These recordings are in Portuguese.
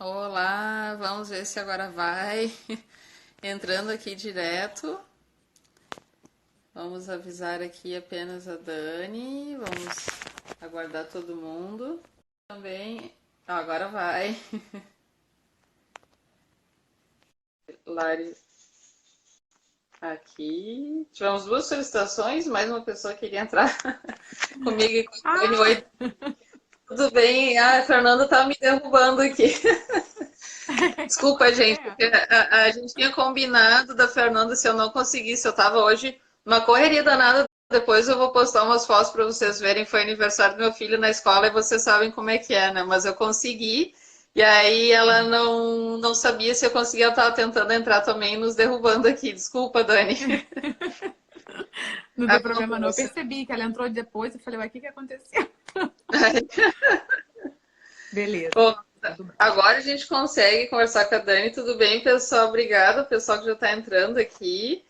Olá, vamos ver se agora vai. Entrando aqui direto. Vamos avisar aqui apenas a Dani. Vamos aguardar todo mundo. Também. Agora vai. Lari aqui. Tivemos duas solicitações, mais uma pessoa queria entrar comigo e com a Dani. Ah, Oi, tudo bem? Ah, a Fernanda tá me derrubando aqui. Desculpa, gente, é. porque a gente tinha combinado da Fernanda se eu não conseguisse. Eu tava hoje numa correria danada. Depois eu vou postar umas fotos para vocês verem. Foi aniversário do meu filho na escola e vocês sabem como é que é, né? Mas eu consegui. E aí ela não sabia se eu conseguia. Eu tava tentando entrar também nos derrubando aqui. Desculpa, Dani. Não tem problema não. Eu Acontece. percebi que ela entrou depois. Eu falei, ué, o que que aconteceu? Beleza. Bom, Tudo bem. agora a gente consegue conversar com a Dani. Tudo bem, pessoal? Obrigada, pessoal que já está entrando aqui.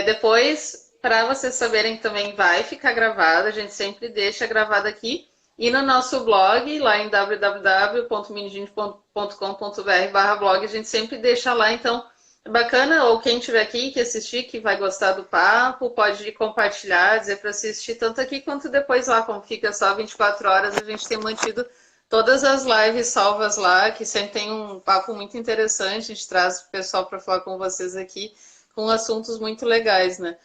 Depois, para vocês saberem que também vai ficar gravado, a gente sempre deixa gravado aqui. E no nosso blog, lá em www.minigente.com.br/blog, a gente sempre deixa lá. Então, é bacana, ou quem estiver aqui, que assistir, que vai gostar do papo, pode compartilhar, dizer para assistir tanto aqui quanto depois lá, como fica só 24 horas, a gente tem mantido todas as lives salvas lá, que sempre tem um papo muito interessante, a gente traz o pessoal para falar com vocês aqui com assuntos muito legais, né?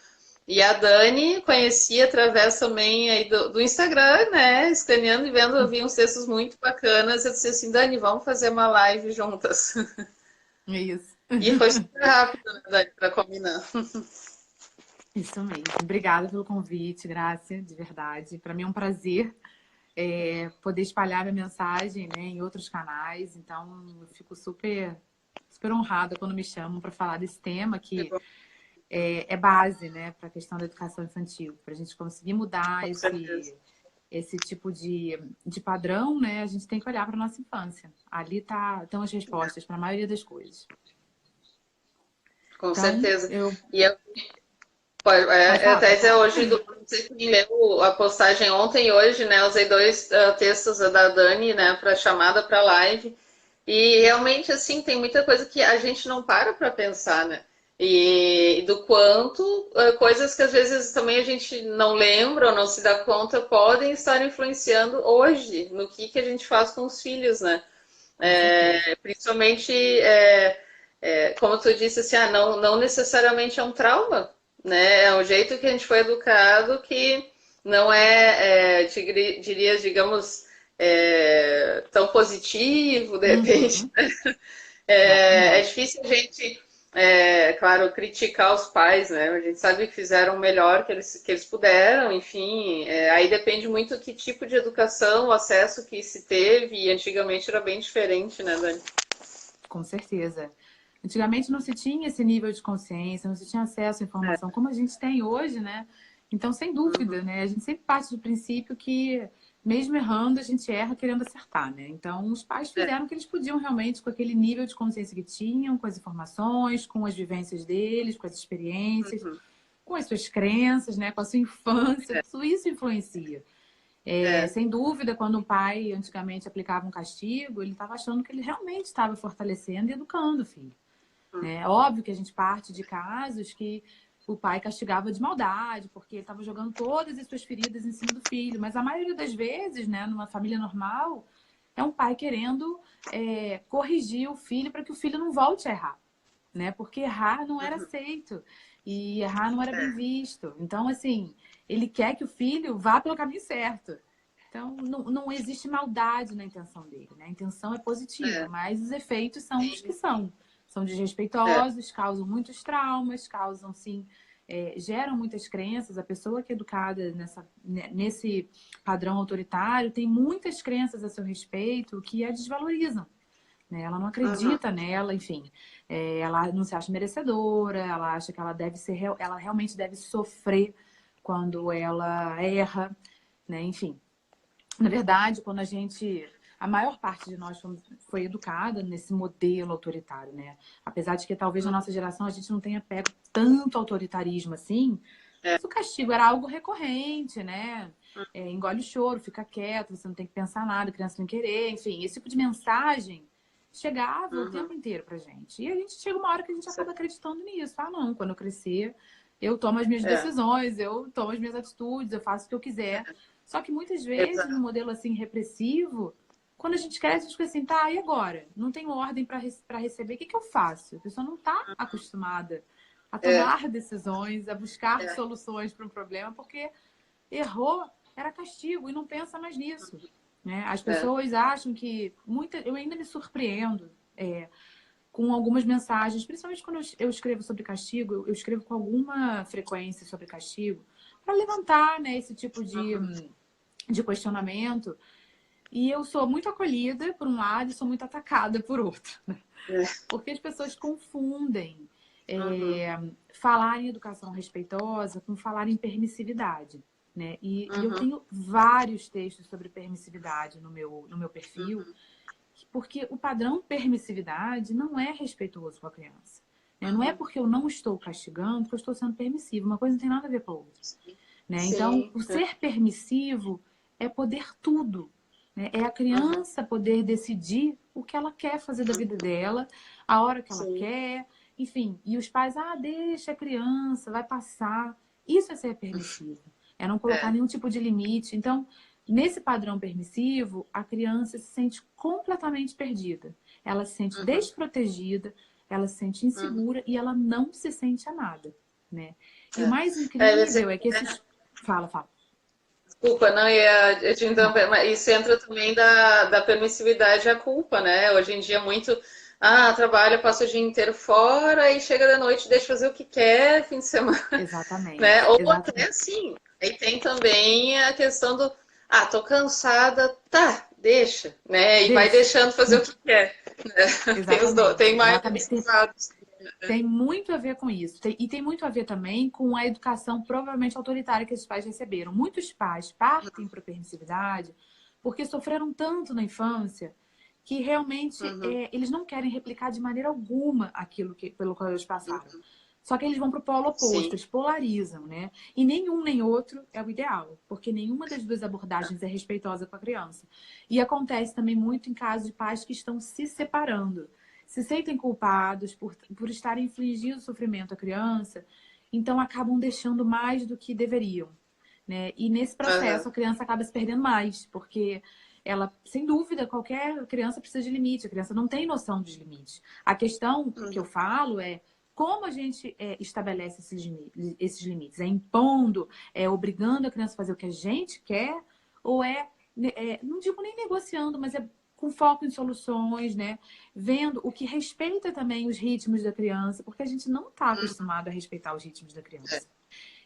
E a Dani conhecia através também aí do Instagram, né? Escaneando e vendo, eu vi uns textos muito bacanas. Eu disse assim, Dani, vamos fazer uma live juntas. É isso. E foi super rápido, né, Dani, para combinar. Isso mesmo. Obrigada pelo convite, Grácia, de verdade. Para mim é um prazer poder espalhar minha mensagem, né, em outros canais. Então, eu fico super honrada quando me chamam para falar desse tema que é base, né, para a questão da educação infantil. Para a gente conseguir mudar Com certeza. esse tipo de padrão, né, a gente tem que olhar para nossa infância. Ali estão as respostas para a maioria das coisas. Com Então, certeza. eu... E eu, pode, Pode é, falar, até pode dizer falar. hoje, não sei quem leu a postagem ontem e hoje, né? Usei dois textos da Dani, né, para chamada para live. E realmente, assim, tem muita coisa que a gente não para pensar, né? E do quanto coisas que às vezes também a gente não lembra ou não se dá conta podem estar influenciando hoje no que a gente faz com os filhos, né? Com certeza. Principalmente, como tu disse, assim, não necessariamente é um trauma, né? É um jeito que a gente foi educado que não diria, digamos, tão positivo, de repente. Uhum, É exatamente. difícil a gente, claro, criticar os pais, né? A gente sabe que fizeram o melhor que eles puderam, enfim. Aí depende muito que tipo de educação, o acesso que se teve, e antigamente era bem diferente, né, Dani? Com certeza. Antigamente não se tinha esse nível de consciência, não se tinha acesso à informação como a gente tem hoje, né? Então, sem dúvida, né? A gente sempre parte do princípio que, mesmo errando, a gente erra querendo acertar, né? Então, os pais É. fizeram o que eles podiam realmente com aquele nível de consciência que tinham, com as informações, com as vivências deles, com as experiências, Uhum. com as suas crenças, né? Com a sua infância. Tudo isso influencia. É. Sem dúvida, quando o pai antigamente aplicava um castigo, ele estava achando que ele realmente estava fortalecendo e educando o filho. Né? É óbvio que a gente parte de casos que o pai castigava de maldade, porque ele estava jogando todas as suas feridas em cima do filho. Mas a maioria das vezes, né, numa família normal, é um pai querendo corrigir o filho para que o filho não volte a errar. Né? Porque errar não era aceito e errar não era bem visto. Então, assim, ele quer que o filho vá pelo caminho certo. Então, não existe maldade na intenção dele, né? A intenção é positiva, É. mas os efeitos são os que Sim. são. São É. desrespeitosos, causam muitos traumas, causam, sim, geram muitas crenças. A pessoa que é educada nesse padrão autoritário tem muitas crenças a seu respeito que a desvalorizam. Né? Ela não Uhum. acredita nela, enfim. Ela não se acha merecedora, ela acha que ela deve ser, ela realmente deve sofrer quando ela erra, né? Enfim. Na verdade, quando a maior parte de nós foi educada nesse modelo autoritário, né? Apesar de que talvez na nossa geração a gente não tenha pego tanto autoritarismo assim, É. mas o castigo era algo recorrente, né? Engole o choro, fica quieto, você não tem que pensar nada, criança não querer, enfim, esse tipo de mensagem chegava o tempo inteiro pra gente. E a gente chega uma hora que a gente acaba acreditando nisso. Ah, não, quando eu crescer, eu tomo as minhas decisões, eu tomo as minhas atitudes, eu faço o que eu quiser. Só que muitas vezes, no modelo assim repressivo, quando a gente cresce, a gente fica assim, tá, e agora? Não tenho ordem para receber, o que que eu faço? A pessoa não está acostumada a tomar decisões, a buscar soluções para um problema, porque errou, era castigo, e não pensa mais nisso. Né? As pessoas acham que... Eu ainda me surpreendo com algumas mensagens, principalmente quando eu escrevo sobre castigo, eu escrevo com alguma frequência sobre castigo, para levantar, né, esse tipo de questionamento. E eu sou muito acolhida por um lado e sou muito atacada por outro. Né? Porque as pessoas confundem falar em educação respeitosa com falar em permissividade. Né? E eu tenho vários textos sobre permissividade no meu perfil, porque o padrão permissividade não é respeitoso com a criança. Né? Não é porque eu não estou castigando que eu estou sendo permissivo. Uma coisa não tem nada a ver com a outra. Né? Então, o ser permissivo é poder tudo. Né? É a criança poder decidir o que ela quer fazer da vida dela, a hora que ela quer, enfim. E os pais, deixa a criança, vai passar. Isso é ser permissivo. É não colocar nenhum tipo de limite. Então, nesse padrão permissivo, a criança se sente completamente perdida. Ela se sente desprotegida, ela se sente insegura e ela não se sente amada. Né? E o mais incrível é que esses... Fala. Desculpa, não ia te interromper, mas isso entra também da permissividade e a culpa, né? Hoje em dia muito, trabalha, passa o dia inteiro fora e chega da noite, deixa fazer o que quer, fim de semana, né? Exatamente. Ou até assim, aí tem também a questão do, tô cansada, tá, deixa, né? E vai deixando fazer o que quer, né? Tem mais esses lados. Tem muito a ver com isso. E tem muito a ver também com a educação provavelmente autoritária que esses pais receberam. Muitos pais partem para a permissividade porque sofreram tanto na infância que realmente eles não querem replicar de maneira alguma aquilo pelo qual eles passaram. Só que eles vão para o polo oposto, eles polarizam, né? E nenhum nem outro é o ideal, porque nenhuma das duas abordagens é respeitosa com a criança. E acontece também muito em casos de pais que estão se separando. Se sentem culpados por estarem infligindo sofrimento à criança, então acabam deixando mais do que deveriam. Né? E nesse processo a criança acaba se perdendo mais, porque ela, sem dúvida, qualquer criança precisa de limite, a criança não tem noção dos limites. A questão que eu falo é como a gente estabelece esses limites? É impondo, é obrigando a criança a fazer o que a gente quer, ou não digo nem negociando, mas é com foco em soluções, né? Vendo o que respeita também os ritmos da criança, porque a gente não está acostumado a respeitar os ritmos da criança.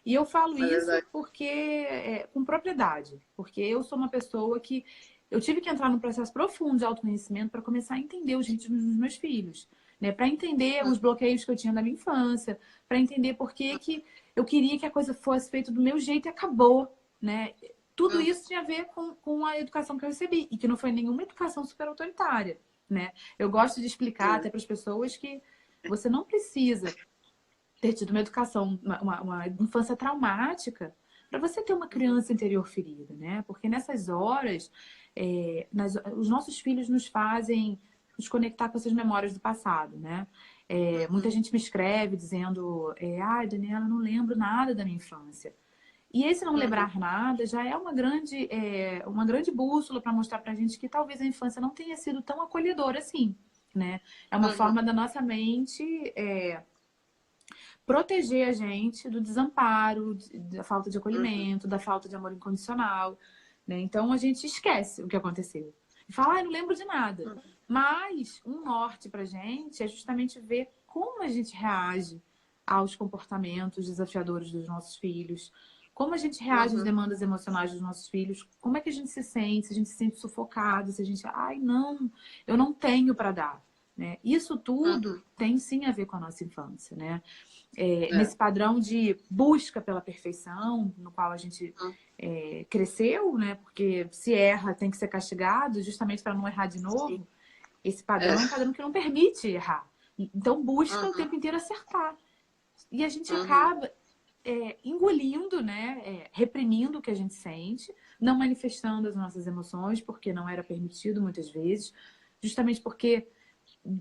E eu falo isso porque com propriedade, porque eu sou uma pessoa que eu tive que entrar num processo profundo de autoconhecimento para começar a entender os ritmos dos meus filhos, né? Para entender os bloqueios que eu tinha da minha infância, para entender por que eu queria que a coisa fosse feita do meu jeito e acabou, né? Tudo isso tinha a ver com a educação que eu recebi e que não foi nenhuma educação super autoritária, né? Eu gosto de explicar até para as pessoas que você não precisa ter tido uma educação, uma infância traumática para você ter uma criança interior ferida, né? Porque nessas horas, os nossos filhos nos fazem nos conectar com essas memórias do passado, né? Muita gente me escreve dizendo, Daniela, não lembro nada da minha infância. E esse não lembrar nada já é uma grande bússola para mostrar para a gente que talvez a infância não tenha sido tão acolhedora assim, né? É uma forma da nossa mente proteger a gente do desamparo, da falta de acolhimento, da falta de amor incondicional, né? Então a gente esquece o que aconteceu. E fala, não lembro de nada. Mas um norte pra gente é justamente ver como a gente reage aos comportamentos desafiadores dos nossos filhos, como a gente reage às demandas emocionais dos nossos filhos, como é que a gente se sente, se a gente se sente sufocado, se a gente, não, eu não tenho para dar. Né? Isso tudo tem sim a ver com a nossa infância, né? Nesse padrão de busca pela perfeição, no qual a gente cresceu, né? Porque se erra tem que ser castigado, justamente para não errar de novo. Esse padrão é um padrão que não permite errar. Então busca o tempo inteiro acertar. E a gente acaba engolindo, né? Reprimindo o que a gente sente, não manifestando as nossas emoções, porque não era permitido muitas vezes, justamente porque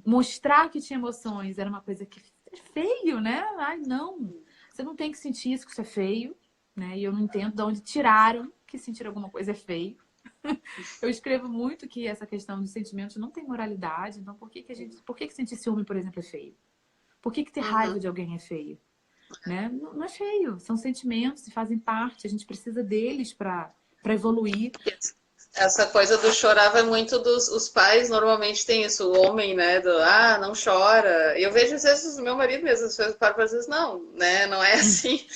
mostrar que tinha emoções era uma coisa que é feio, né? Ai, não, você não tem que sentir isso, que isso é feio, né? E eu não entendo de onde tiraram que sentir alguma coisa é feio. Eu escrevo muito que essa questão dos sentimentos não tem moralidade, então por que sentir ciúme, por exemplo, é feio? Por que ter raiva Uhum. de alguém é feio? Né? Não é feio, são sentimentos e fazem parte, a gente precisa deles para evoluir. Essa coisa do chorar vai muito dos os pais, normalmente tem isso, o homem, né, do não chora. E eu vejo às vezes o meu marido mesmo, às vezes para às vezes não, né, não é assim.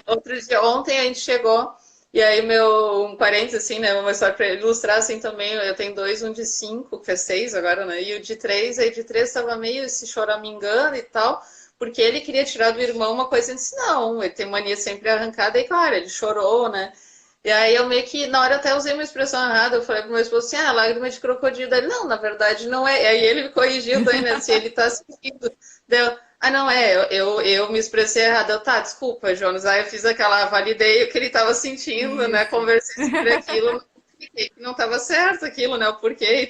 Outro dia, ontem a gente chegou, e aí um parente, assim, né, uma história para ilustrar, assim, também, eu tenho dois, um de 5, que fez 6 agora, né, e o de 3 aí de 3 estava meio se choramingando e tal, porque ele queria tirar do irmão uma coisa, e disse, não, ele tem mania sempre arrancada, e claro, ele chorou, né, e aí eu meio que, na hora até usei uma expressão errada, eu falei pro meu esposo assim, lágrima de crocodilo. Ele, não, na verdade não é. Aí ele me corrigiu também, né, se ele tá sentindo. Deu, não é, eu me expressei errado. Eu, tá, desculpa, Jonas. Aí eu fiz aquela, validei o que ele tava sentindo, né, Isso. conversei sobre aquilo, que não tava certo aquilo, né, o porquê.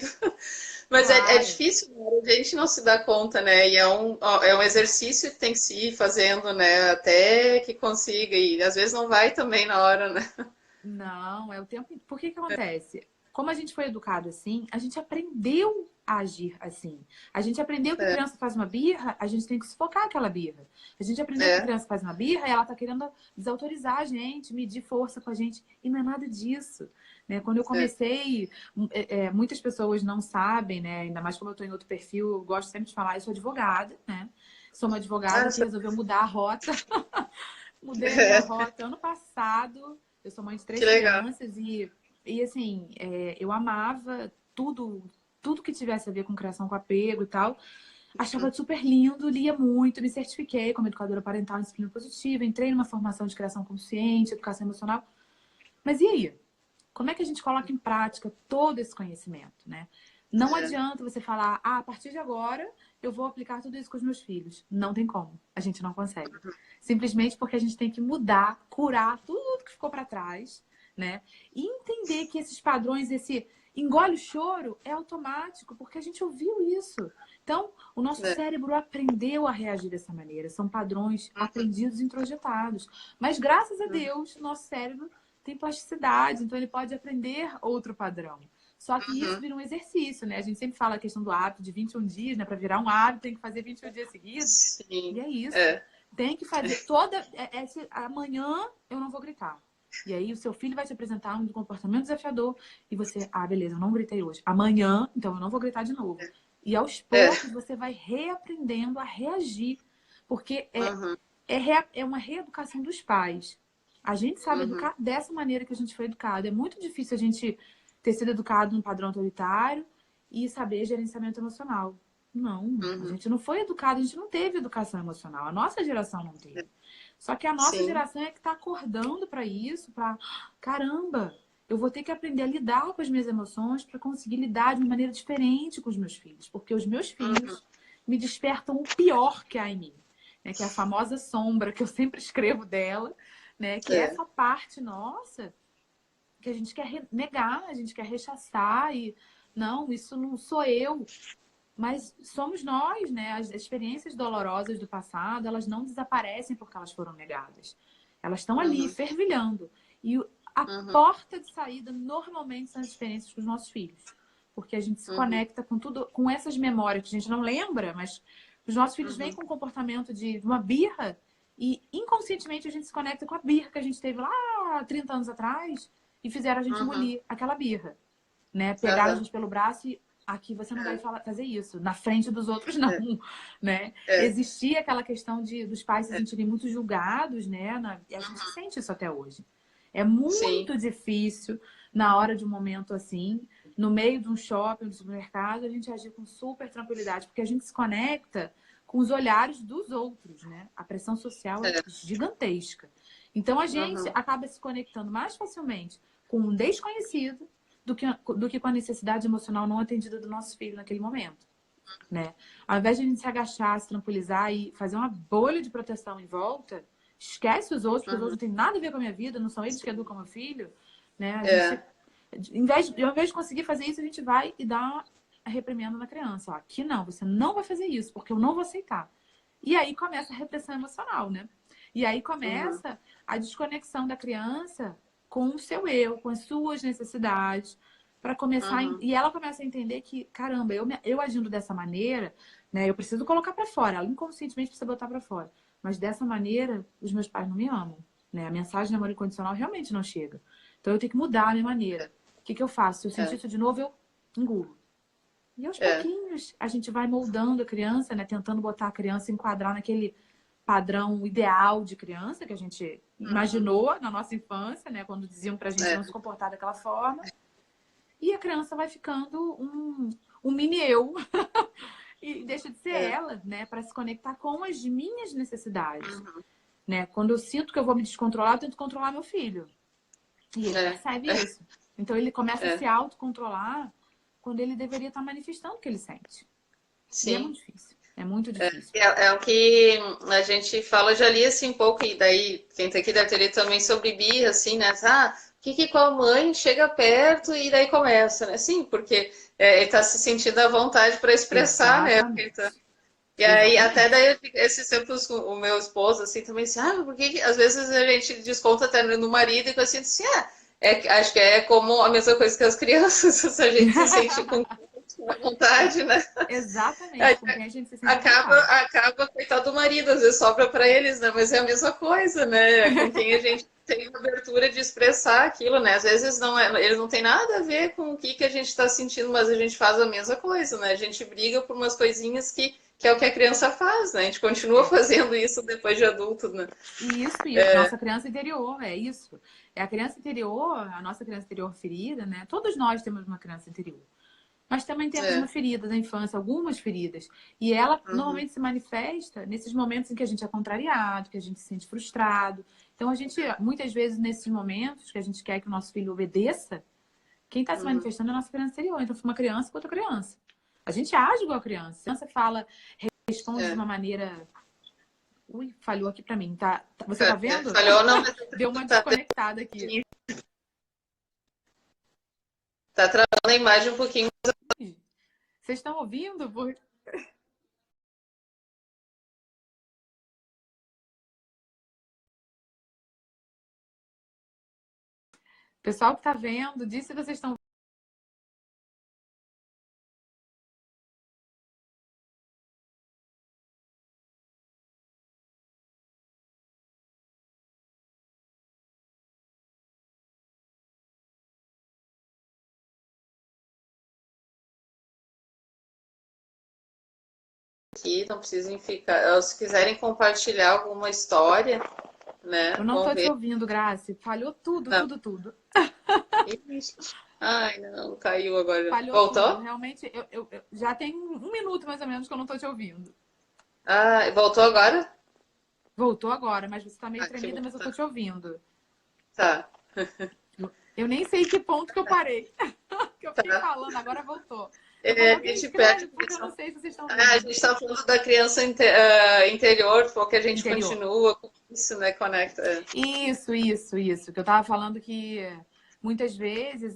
Mas é Claro. difícil, né, a gente não se dá conta, né, e é um exercício que tem que se ir fazendo, né, até que consiga, e às vezes não vai também na hora, né. Não, é o tempo. Por que que acontece? Como a gente foi educado assim, a gente aprendeu a agir assim. A gente aprendeu que criança faz uma birra, a gente tem que sufocar aquela birra. A gente aprendeu que criança faz uma birra e ela tá querendo desautorizar a gente, medir força com a gente. E não é nada disso. Né? Quando eu comecei, muitas pessoas não sabem, né? Ainda mais como eu tô em outro perfil, eu gosto sempre de falar, eu sou advogada, né? Sou uma advogada que resolveu mudar a rota. Mudei a minha rota ano passado. Eu sou mãe de Que 3 legal. crianças e assim, eu amava tudo que tivesse a ver com criação com apego e tal. Achava super lindo, lia muito, me certifiquei como educadora parental em disciplina positiva, entrei numa formação de criação consciente, educação emocional. Mas e aí? Como é que a gente coloca em prática todo esse conhecimento, né? Não adianta você falar, a partir de agora eu vou aplicar tudo isso com os meus filhos. Não tem como. A gente não consegue. Simplesmente porque a gente tem que mudar, curar tudo que ficou para trás, né? E entender que esses padrões, esse engole o choro é automático, porque a gente ouviu isso. Então, o nosso cérebro aprendeu a reagir dessa maneira. São padrões aprendidos e introjetados. Mas graças a Deus, nosso cérebro tem plasticidade, então ele pode aprender outro padrão. Só que isso vira um exercício, né? A gente sempre fala a questão do hábito de 21 dias, né? Para virar um hábito, tem que fazer 21 dias seguidos. Sim. E é isso. Tem que fazer toda. Amanhã eu não vou gritar. E aí o seu filho vai te apresentar um comportamento desafiador e você, beleza, eu não gritei hoje. Amanhã, então eu não vou gritar de novo. E aos poucos você vai reaprendendo a reagir. Porque é uma reeducação dos pais. A gente sabe educar dessa maneira que a gente foi educado. É muito difícil a gente ter sido educado num padrão autoritário e saber gerenciamento emocional. Não, a gente não foi educado, a gente não teve educação emocional. A nossa geração não teve. Só que a nossa geração é que está acordando para isso, para caramba, eu vou ter que aprender a lidar com as minhas emoções para conseguir lidar de uma maneira diferente com os meus filhos. Porque os meus filhos me despertam o pior que há em mim. Né? Que é a famosa sombra que eu sempre escrevo dela, né? Que é essa parte nossa que a gente quer negar, a gente quer rechaçar e não, isso não sou eu. Mas somos nós, né? As experiências dolorosas do passado, elas não desaparecem porque elas foram negadas. Elas estão ali, fervilhando. E a porta de saída, normalmente, são as experiências com os nossos filhos. Porque a gente se conecta com tudo, com essas memórias que a gente não lembra, mas os nossos filhos vêm com um comportamento de uma birra e inconscientemente a gente se conecta com a birra que a gente teve lá 30 anos atrás e fizeram a gente engolir aquela birra. Né? Pegaram a gente pelo braço e aqui você não vai fazer isso, na frente dos outros não, né? Existia aquela questão dos pais se sentirem muito julgados, né? E a gente sente isso até hoje. É muito difícil, na hora de um momento assim, no meio de um shopping, do supermercado, a gente agir com super tranquilidade, porque a gente se conecta com os olhares dos outros, né? A pressão social é gigantesca. Então a gente acaba se conectando mais facilmente com um desconhecido do que com a necessidade emocional não atendida do nosso filho naquele momento, né? Ao invés de a gente se agachar, se tranquilizar e fazer uma bolha de proteção em volta, esquece os outros, porque os outros não têm nada a ver com a minha vida, não são eles que educam meu filho, né? A gente, ao invés de conseguir fazer isso, a gente vai e dá reprimendo na criança. Ó, aqui não, você não vai fazer isso, porque eu não vou aceitar. E aí começa a repressão emocional, né? E aí começa a desconexão da criança com o seu eu, com as suas necessidades, para começar e ela começa a entender que, caramba, eu agindo dessa maneira, né, eu preciso colocar para fora, ela inconscientemente precisa botar para fora. Mas dessa maneira, os meus pais não me amam, né? A mensagem de amor incondicional realmente não chega. Então eu tenho que mudar a minha maneira. O que eu faço? Se eu sentir isso de novo, eu engulo. E aos pouquinhos a gente vai moldando a criança, né? Tentando botar a criança, enquadrar naquele padrão ideal de criança que a gente imaginou na nossa infância, né? Quando diziam pra gente não se comportar daquela forma. E a criança vai ficando um mini eu. E deixa de ser ela, né? Para se conectar com as minhas necessidades. Né? Quando eu sinto que eu vou me descontrolar, eu tento controlar meu filho. E ele percebe isso. Então ele começa a se autocontrolar quando ele deveria estar manifestando o que ele sente. Sim. E é muito difícil. É muito difícil. É o que a gente fala, já li assim um pouco, e daí quem tá aqui deve ter lido também sobre birra, assim, né? Ah, o que com a mãe chega perto e daí começa, né? Sim, porque ele tá se sentindo à vontade para expressar, né? E aí, até daí, esses tempos, o meu esposo, assim, também assim, por que às vezes a gente desconta até no marido e assim, acho que é como a mesma coisa que as crianças, se a gente se sente com vontade, né? Exatamente, com quem a gente se sente acaba, coitado do marido, às vezes sobra para eles, né? Mas é a mesma coisa, né? Com quem a gente tem abertura de expressar aquilo, né? Às vezes eles não tem nada a ver com o que a gente está sentindo, mas a gente faz a mesma coisa, né? A gente briga por umas coisinhas que é o que a criança faz, né? A gente continua fazendo isso depois de adulto, né? Isso. Nossa criança interior, é isso. É a criança interior, a nossa criança interior ferida, né? Todos nós temos uma criança interior. Mas também temos uma ferida da infância, algumas feridas. E ela normalmente se manifesta nesses momentos em que a gente é contrariado, que a gente se sente frustrado. Então, a gente, muitas vezes, nesses momentos que a gente quer que o nosso filho obedeça, quem está se manifestando é a nossa criança interior. Então, foi uma criança com outra criança. A gente age igual a criança. A criança fala, responde de uma maneira... Ui, falhou aqui pra mim, tá? Você tá vendo? Falhou, não, mas... Deu uma desconectada aqui. Tá travando a imagem um pouquinho. Vocês estão ouvindo? Pessoal que tá vendo, diz se vocês estão... Aqui, não precisem ficar. Se quiserem compartilhar alguma história, né? Eu não tô te ouvindo, Grazi. Falhou tudo. Ai, não, caiu agora. Falhou Voltou? tudo. Realmente, eu já tem um minuto mais ou menos que eu não tô te ouvindo. Ah, voltou agora? Voltou agora, mas você tá meio tremida, mas eu tô te ouvindo. Tá. Eu nem sei que ponto que eu parei. Que eu fiquei falando, agora voltou. A gente pede, porque eu não sei se vocês estão vendo. A gente está falando da criança interior, porque a gente continua com isso, né? Conecta. Isso. Que eu tava falando que muitas vezes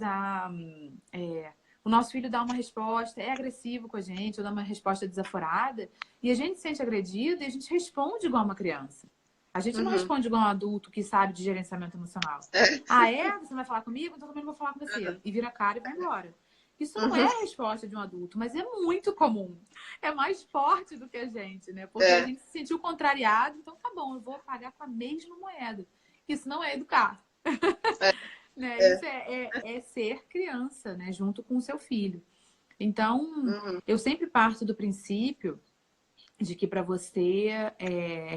o nosso filho dá uma resposta, é agressivo com a gente, ou dá uma resposta desaforada, e a gente se sente agredido e a gente responde igual uma criança. A gente não responde igual um adulto que sabe de gerenciamento emocional. Você vai falar comigo? Então também não vou falar com você. E vira a cara e vai embora. Isso não é a resposta de um adulto, mas é muito comum. É mais forte do que a gente, né? Porque a gente se sentiu contrariado, então tá bom, eu vou pagar com a mesma moeda. Isso não é educar. Né? Isso é ser criança, né? Junto com o seu filho. Então, eu sempre parto do princípio de que para você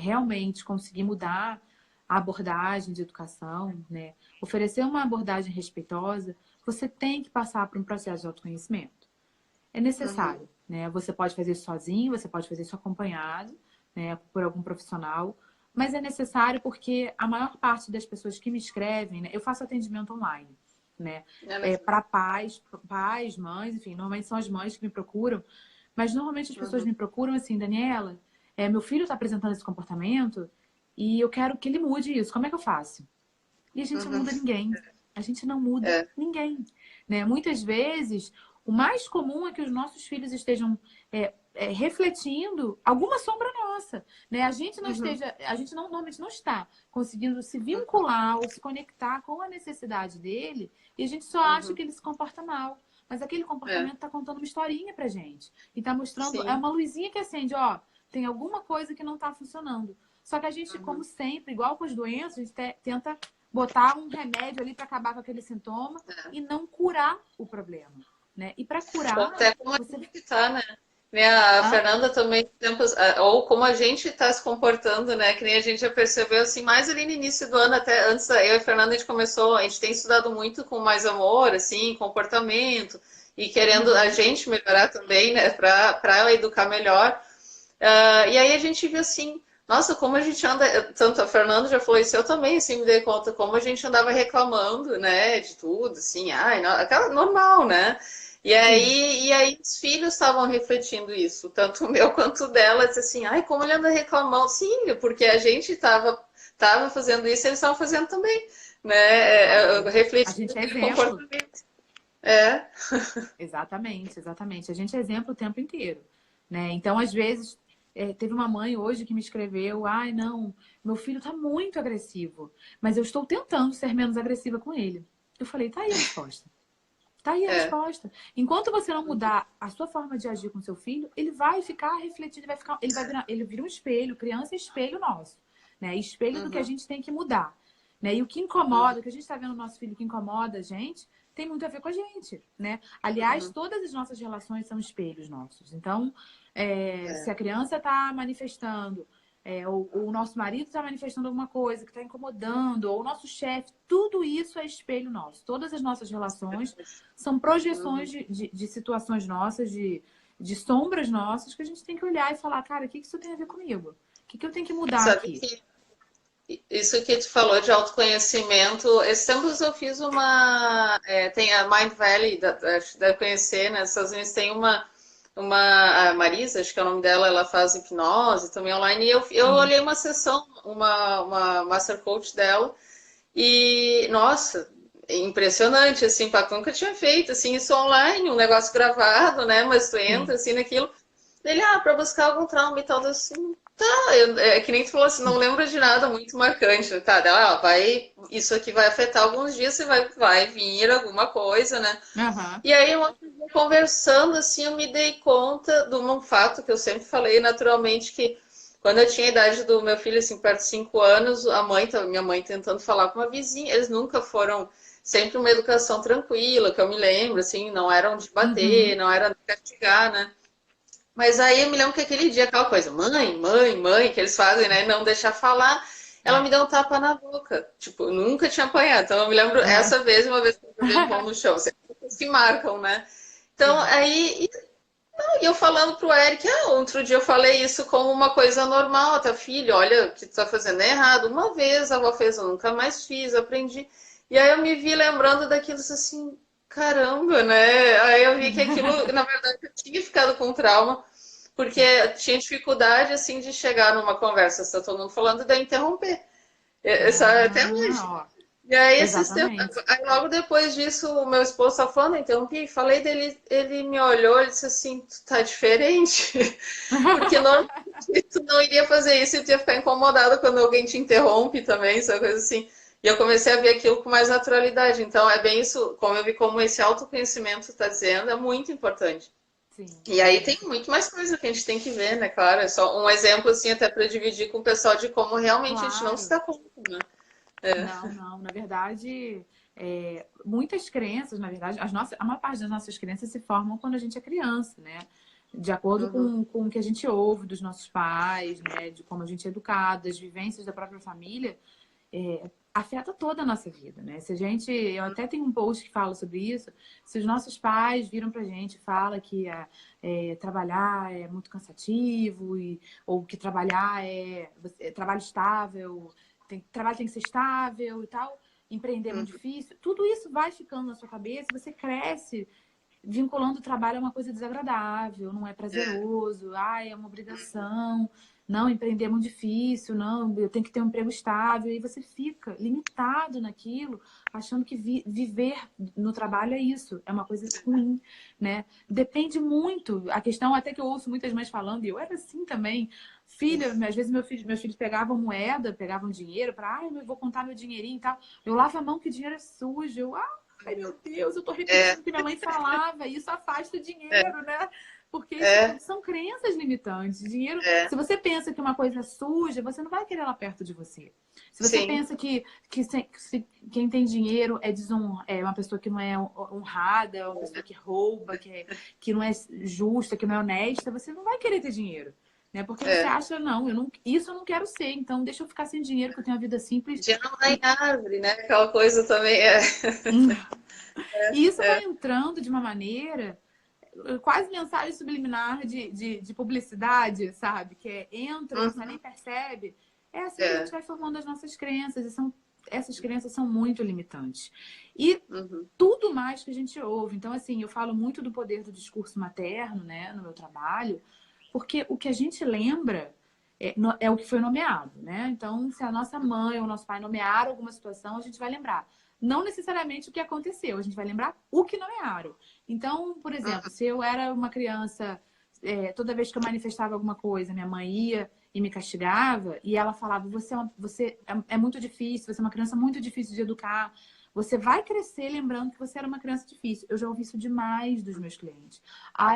realmente conseguir mudar a abordagem de educação, né? Oferecer uma abordagem respeitosa, você tem que passar por um processo de autoconhecimento. É necessário, né? Você pode fazer isso sozinho, você pode fazer isso acompanhado, né? Por algum profissional, mas é necessário porque a maior parte das pessoas que me escrevem, né? Eu faço atendimento online, né? Para pais, mães, enfim, normalmente são as mães que me procuram, mas normalmente as pessoas me procuram assim, Daniela, meu filho está apresentando esse comportamento e eu quero que ele mude isso. Como é que eu faço? E a gente não muda ninguém. A gente não muda ninguém. Né? Muitas vezes, O mais comum é que os nossos filhos estejam refletindo alguma sombra nossa, né? A gente não esteja, a gente não, normalmente não está conseguindo se vincular ou se conectar com a necessidade dele e a gente só acha que ele se comporta mal. Mas aquele comportamento está contando uma historinha pra gente. E está mostrando, é uma luzinha que acende, ó, tem alguma coisa que não está funcionando. Só que a gente, como sempre, igual com as doenças, a gente tenta botar um remédio ali para acabar com aquele sintoma e não curar o problema, né? E para curar, até como a você gente tá, né? A Fernanda também, ou como a gente está se comportando, né? Que nem a gente já percebeu, assim, mais ali no início do ano, até antes, eu e a Fernanda, a gente começou, a gente tem estudado muito com mais amor, assim, comportamento, e querendo a gente melhorar também, né? Para educar melhor. E aí a gente viu assim, nossa, como a gente anda, tanto a Fernanda já falou isso, eu também, assim, me dei conta, como a gente andava reclamando, né, de tudo, assim, ai, aquela normal, né? E aí os filhos estavam refletindo isso, tanto o meu quanto o dela, disse assim, ai, como ele anda reclamando, sim, porque a gente tava fazendo isso, eles estavam fazendo também, né, a refletindo gente é aquele exemplo. comportamento. É. Exatamente, exatamente. A gente é exemplo o tempo inteiro, né? Então, às vezes, teve uma mãe hoje que me escreveu, ai, não, meu filho tá muito agressivo, mas eu estou tentando ser menos agressiva com ele. Eu falei, tá aí a resposta. Tá aí a É. resposta. Enquanto você não mudar a sua forma de agir com seu filho, ele vai ficar refletido, ele vira um espelho, criança é espelho nosso, né? Espelho do que a gente tem que mudar, né? E o que incomoda, o que a gente está vendo no nosso filho que incomoda a gente, tem muito a ver com a gente, né? Aliás, todas as nossas relações são espelhos nossos. Então, se a criança está manifestando ou o nosso marido está manifestando alguma coisa que está incomodando, ou o nosso chefe, tudo isso é espelho nosso. Todas as nossas relações são projeções de situações nossas, de sombras nossas, que a gente tem que olhar e falar, cara, o que isso tem a ver comigo? O que eu tenho que mudar Sabe aqui? que isso que tu falou de autoconhecimento, esses tempos eu fiz tem a Mind Valley, acho que deve conhecer, né? Nos Estados Unidos tem a Marisa, acho que é o nome dela, ela faz hipnose também online, e eu Sim. olhei uma sessão, uma Master Coach dela, e, nossa, impressionante, assim, Paco, nunca tinha feito, assim, isso online, um negócio gravado, né? Mas tu entra, Sim. assim, naquilo, ele, para buscar algum trauma e tal, assim, é que nem tu falou assim, não lembro de nada muito marcante, tá? Isso aqui vai afetar alguns dias, vai vir alguma coisa, né? Aham. E aí, conversando, assim, eu me dei conta de um fato que eu sempre falei naturalmente, que quando eu tinha a idade do meu filho, assim, perto de 5 anos, minha mãe tentando falar com uma vizinha, eles nunca foram, sempre uma educação tranquila, que eu me lembro, assim, não eram de bater, Uhum. não era de castigar, né? Mas aí eu me lembro que aquele dia, aquela coisa, mãe, que eles fazem, né? Não deixar falar. Ela me deu um tapa na boca. Tipo, eu nunca tinha apanhado. Então eu me lembro É. essa vez, uma vez que eu joguei um pão no chão. Sempre se marcam, né? Então Sim. aí. E eu falando pro Eric, outro dia eu falei isso como uma coisa normal, até filho, olha, o que tu tá fazendo é errado. Uma vez a avó fez, eu nunca mais fiz, aprendi. E aí eu me vi lembrando daquilo assim, caramba, né? Aí eu vi que aquilo, na verdade, eu tinha ficado com trauma, porque Sim. tinha dificuldade, assim, de chegar numa conversa, se tá todo mundo falando, e daí interromper. Até hoje. Ó, E aí, exatamente. aí, logo depois disso, o meu esposo estava falando, interrompi, falei dele, ele me olhou e disse assim, tu tá diferente? Porque normalmente tu não iria fazer isso e tu ia ficar incomodado quando alguém te interrompe também, essa coisa assim. E eu comecei a ver aquilo com mais naturalidade. Então, é bem isso, como eu vi como esse autoconhecimento está dizendo, é muito importante. Sim, E aí sim. tem muito mais coisa que a gente tem que ver, né? Claro, é só um exemplo, assim, até para dividir com o pessoal de como realmente a gente não se Claro. dá conta, né? É. Não, não. Na verdade, muitas crenças, na verdade, a maior parte das nossas crenças se formam quando a gente é criança, né? De acordo Uhum. com o que a gente ouve dos nossos pais, né? De como a gente é educado, das vivências da própria família, afeta toda a nossa vida, né? Se a gente, eu até tenho um post que fala sobre isso. Se os nossos pais viram pra gente, e fala que trabalhar é muito cansativo ou que trabalhar trabalho estável, trabalho tem que ser estável e tal, empreender é muito difícil. Tudo isso vai ficando na sua cabeça, você cresce vinculando o trabalho a uma coisa desagradável, não é prazeroso, é uma obrigação. não, empreender é muito difícil, não, eu tenho que ter um emprego estável. E você fica limitado naquilo, achando que viver no trabalho é isso, é uma coisa ruim, né? Depende muito. A questão, até que eu ouço muitas mães falando, e eu era assim também. Filha, às vezes meus filhos pegavam moeda, pegavam dinheiro para, eu vou contar meu dinheirinho e tal. Eu lavo a mão que o dinheiro é sujo. Ai, meu Deus, eu tô repetindo o que minha mãe falava, e isso afasta o dinheiro, né? Porque isso são crenças limitantes. Dinheiro, se você pensa que uma coisa é suja, você não vai querer ela perto de você. Se você pensa que quem tem dinheiro é uma pessoa que não é honrada, é uma pessoa que rouba, que não é justa, que não é honesta, você não vai querer ter dinheiro. Né? Porque você acha, isso eu não quero ser, então deixa eu ficar sem dinheiro, que eu tenho uma vida simples. Dia não dá em árvore, né? Aquela coisa também E isso vai entrando de uma maneira, quase mensagem subliminar de publicidade, sabe? Que entra, você nem percebe. É assim que a gente vai formando as nossas crenças, e essas crenças são muito limitantes. E tudo mais que a gente ouve. Então, assim, eu falo muito do poder do discurso materno, né, no meu trabalho, porque o que a gente lembra é o que foi nomeado, né? Então, se a nossa mãe ou o nosso pai nomearam alguma situação, a gente vai lembrar. Não necessariamente o que aconteceu, a gente vai lembrar o que nomearam. Então, por exemplo, se eu era uma criança, toda vez que eu manifestava alguma coisa, minha mãe ia e me castigava, e ela falava, você é muito difícil, você é uma criança muito difícil de educar, você vai crescer lembrando que você era uma criança difícil. Eu já ouvi isso demais dos meus clientes.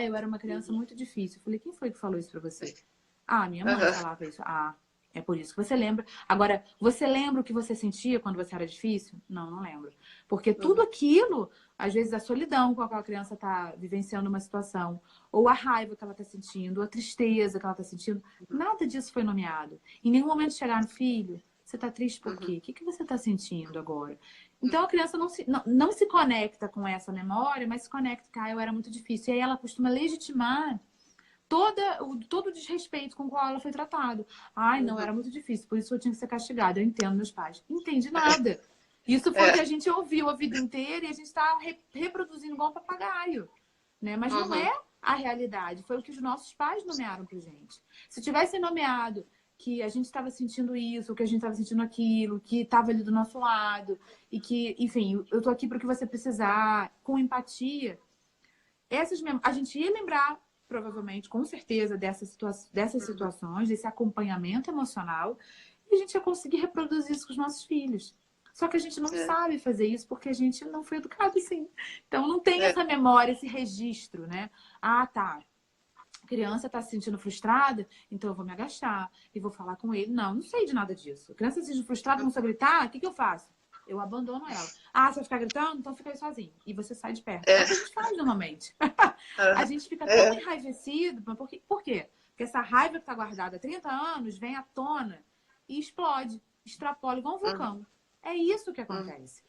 Eu era uma criança muito difícil. Eu falei, quem foi que falou isso pra você? Minha mãe falava isso. É por isso que você lembra. Agora, você lembra o que você sentia quando você era difícil? Não, não lembro. Porque tudo aquilo, às vezes a solidão com a qual a criança está vivenciando uma situação, ou a raiva que ela está sentindo, ou a tristeza que ela está sentindo, nada disso foi nomeado. Em nenhum momento chegaram, filho, você está triste por quê? O que você está sentindo agora? Então a criança não se conecta com essa memória, mas se conecta que eu era muito difícil. E aí ela costuma legitimar todo o desrespeito com o qual ela foi tratada. Não, era muito difícil, por isso eu tinha que ser castigada. Eu entendo meus pais. Não entende nada. Isso foi o que a gente ouviu a vida inteira e a gente está reproduzindo igual um papagaio. Né? Mas não é a realidade. Foi o que os nossos pais nomearam pra gente. Se tivessem nomeado que a gente estava sentindo isso, que a gente estava sentindo aquilo, que estava ali do nosso lado, e que, enfim, eu tô aqui para o que você precisar, com empatia, a gente ia lembrar, provavelmente, com certeza, dessas situações, desse acompanhamento emocional, e a gente ia conseguir reproduzir isso com os nossos filhos. Só que a gente não sabe fazer isso porque a gente não foi educado assim. Então não tem essa memória, esse registro, né? Tá. A criança está se sentindo frustrada, então eu vou me agachar e vou falar com ele. Não sei de nada disso. A criança se sente frustrada, não sabe gritar, o que eu faço? Eu abandono ela. Você vai ficar gritando? Então fica aí sozinho. E você sai de perto. É o que a gente faz normalmente. A gente fica tão enraivecido. Por quê? Porque essa raiva que está guardada há 30 anos vem à tona e explode, extrapola igual um vulcão. É isso que acontece.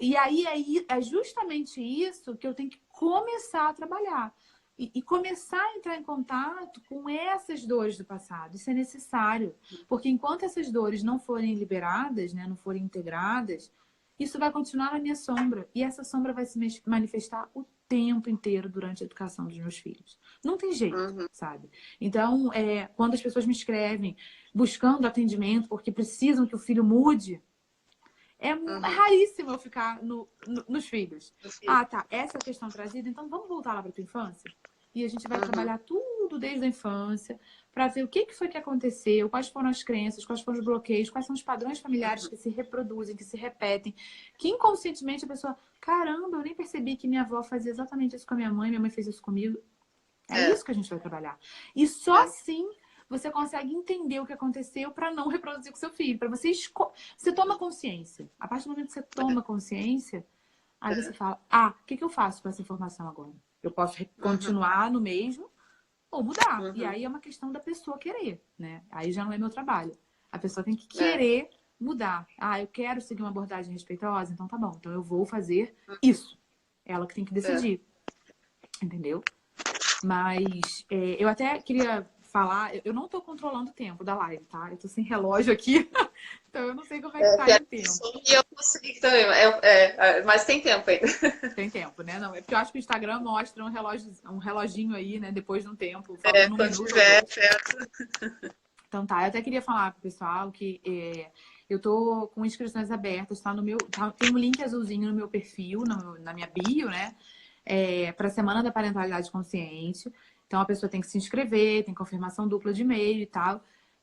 E aí é justamente isso que eu tenho que começar a trabalhar. E começar a entrar em contato com essas dores do passado. Isso é necessário. Porque enquanto essas dores não forem liberadas, né, não forem integradas, isso vai continuar na minha sombra. E essa sombra vai se manifestar o tempo inteiro durante a educação dos meus filhos. Não tem jeito, sabe? Então, quando as pessoas me escrevem buscando atendimento porque precisam que o filho mude, é raríssimo eu ficar nos filhos. Tá, essa é a questão trazida, então vamos voltar lá para a tua infância? E a gente vai trabalhar tudo desde a infância para ver o que foi que aconteceu, quais foram as crenças, quais foram os bloqueios, quais são os padrões familiares que se reproduzem, que se repetem, que inconscientemente a pessoa, caramba, eu nem percebi que minha avó fazia exatamente isso com a minha mãe fez isso comigo. É isso que a gente vai trabalhar. E só assim você consegue entender o que aconteceu para não reproduzir com seu filho. Para você você toma consciência. A partir do momento que você toma consciência, aí você fala, o que eu faço com essa informação agora? Eu posso continuar no mesmo ou mudar. E aí é uma questão da pessoa querer, né? Aí já não é meu trabalho. A pessoa tem que querer mudar. Eu quero seguir uma abordagem respeitosa, então tá bom. Então eu vou fazer isso. Ela que tem que decidir. Entendeu? Mas eu até queria falar, eu não tô controlando o tempo da live, tá? Eu tô sem relógio aqui, então eu não sei como é que tá o tempo. E eu consigo também, mas tem tempo ainda. Tem tempo, né? Não, é porque eu acho que o Instagram mostra um reloginho aí, né? Depois de um tempo, Quando tiver perto. Então tá, eu até queria falar pro pessoal que eu tô com inscrições abertas, tá no meu, tem um link azulzinho no meu perfil, na minha bio, né? Para a Semana da Parentalidade Consciente. Então a pessoa tem que se inscrever, tem confirmação dupla de e-mail e tal,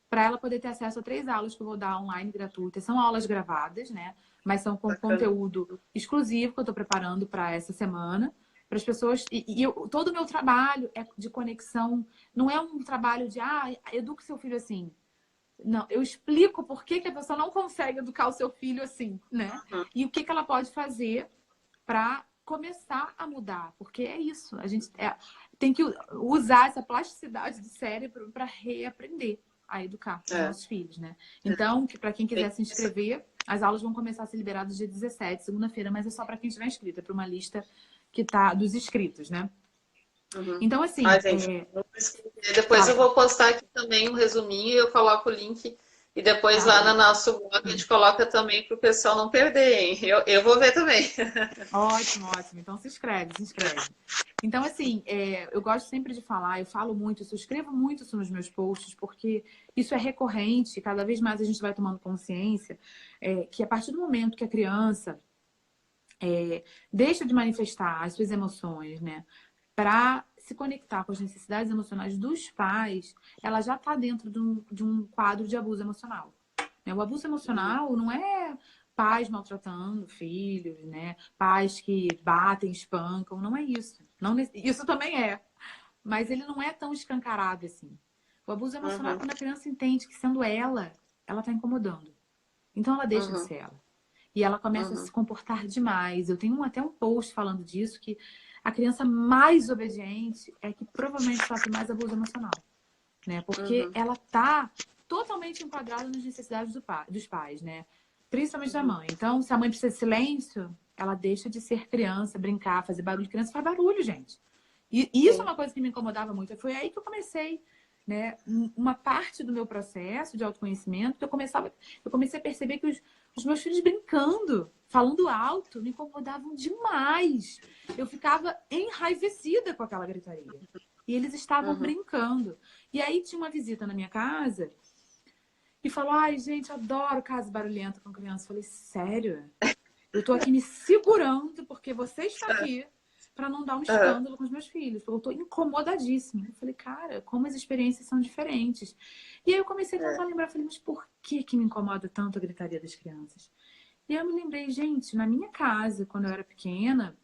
para ela poder ter acesso a 3 aulas que eu vou dar online gratuitas. São aulas gravadas, né? Mas são com conteúdo exclusivo que eu estou preparando para essa semana, para as pessoas. Todo o meu trabalho é de conexão, não é um trabalho de eduque seu filho assim. Não, eu explico por que a pessoa não consegue educar o seu filho assim, né? E o que ela pode fazer para começar a mudar, porque é isso, a gente tem que usar essa plasticidade do cérebro para reaprender a educar os nossos filhos, né? Então, para quem quiser se inscrever, as aulas vão começar a ser liberadas dia 17, segunda-feira, mas é só para quem estiver inscrito, é para uma lista que tá dos inscritos, né? Então, assim... gente, depois eu vou postar aqui também um resuminho e eu coloco o link. E depois lá no nosso blog a gente coloca também para o pessoal não perder, hein? Eu vou ver também. Ótimo, ótimo. Então se inscreve, se inscreve. Então, assim, eu gosto sempre de falar, eu falo muito isso, eu escrevo muito isso nos meus posts, porque isso é recorrente, cada vez mais a gente vai tomando consciência que a partir do momento que a criança deixa de manifestar as suas emoções, né, para se conectar com as necessidades emocionais dos pais, ela já está dentro de um quadro de abuso emocional. O abuso emocional não é pais maltratando filhos, né? Pais que batem, espancam, não é isso. Não, isso também é, mas ele não é tão escancarado assim. O abuso emocional é quando a criança entende que sendo ela está incomodando. Então ela deixa de ser ela. E ela começa a se comportar demais. Eu tenho até um post falando disso, que a criança mais obediente é que provavelmente sofre mais abuso emocional, né? Porque ela tá totalmente enquadrada nas necessidades dos pais, né? Principalmente da mãe. Então, se a mãe precisa de silêncio, ela deixa de ser criança, brincar, fazer barulho. Criança faz barulho, gente. E isso é uma coisa que me incomodava muito. Foi aí que eu comecei, né? Uma parte do meu processo de autoconhecimento, que eu comecei a perceber que os meus filhos brincando, falando alto, me incomodavam demais. Eu ficava enraivecida com aquela gritaria. E eles estavam brincando. E aí tinha uma visita na minha casa e falou: ai, gente, adoro casa barulhenta com criança. Eu falei: sério? Eu tô aqui me segurando porque você está aqui para não dar um escândalo com os meus filhos. Eu tô incomodadíssima. Eu falei: cara, como as experiências são diferentes. E aí eu comecei a tentar lembrar. Eu falei: mas por que me incomoda tanto a gritaria das crianças? E aí eu me lembrei: gente, na minha casa, quando eu era pequena,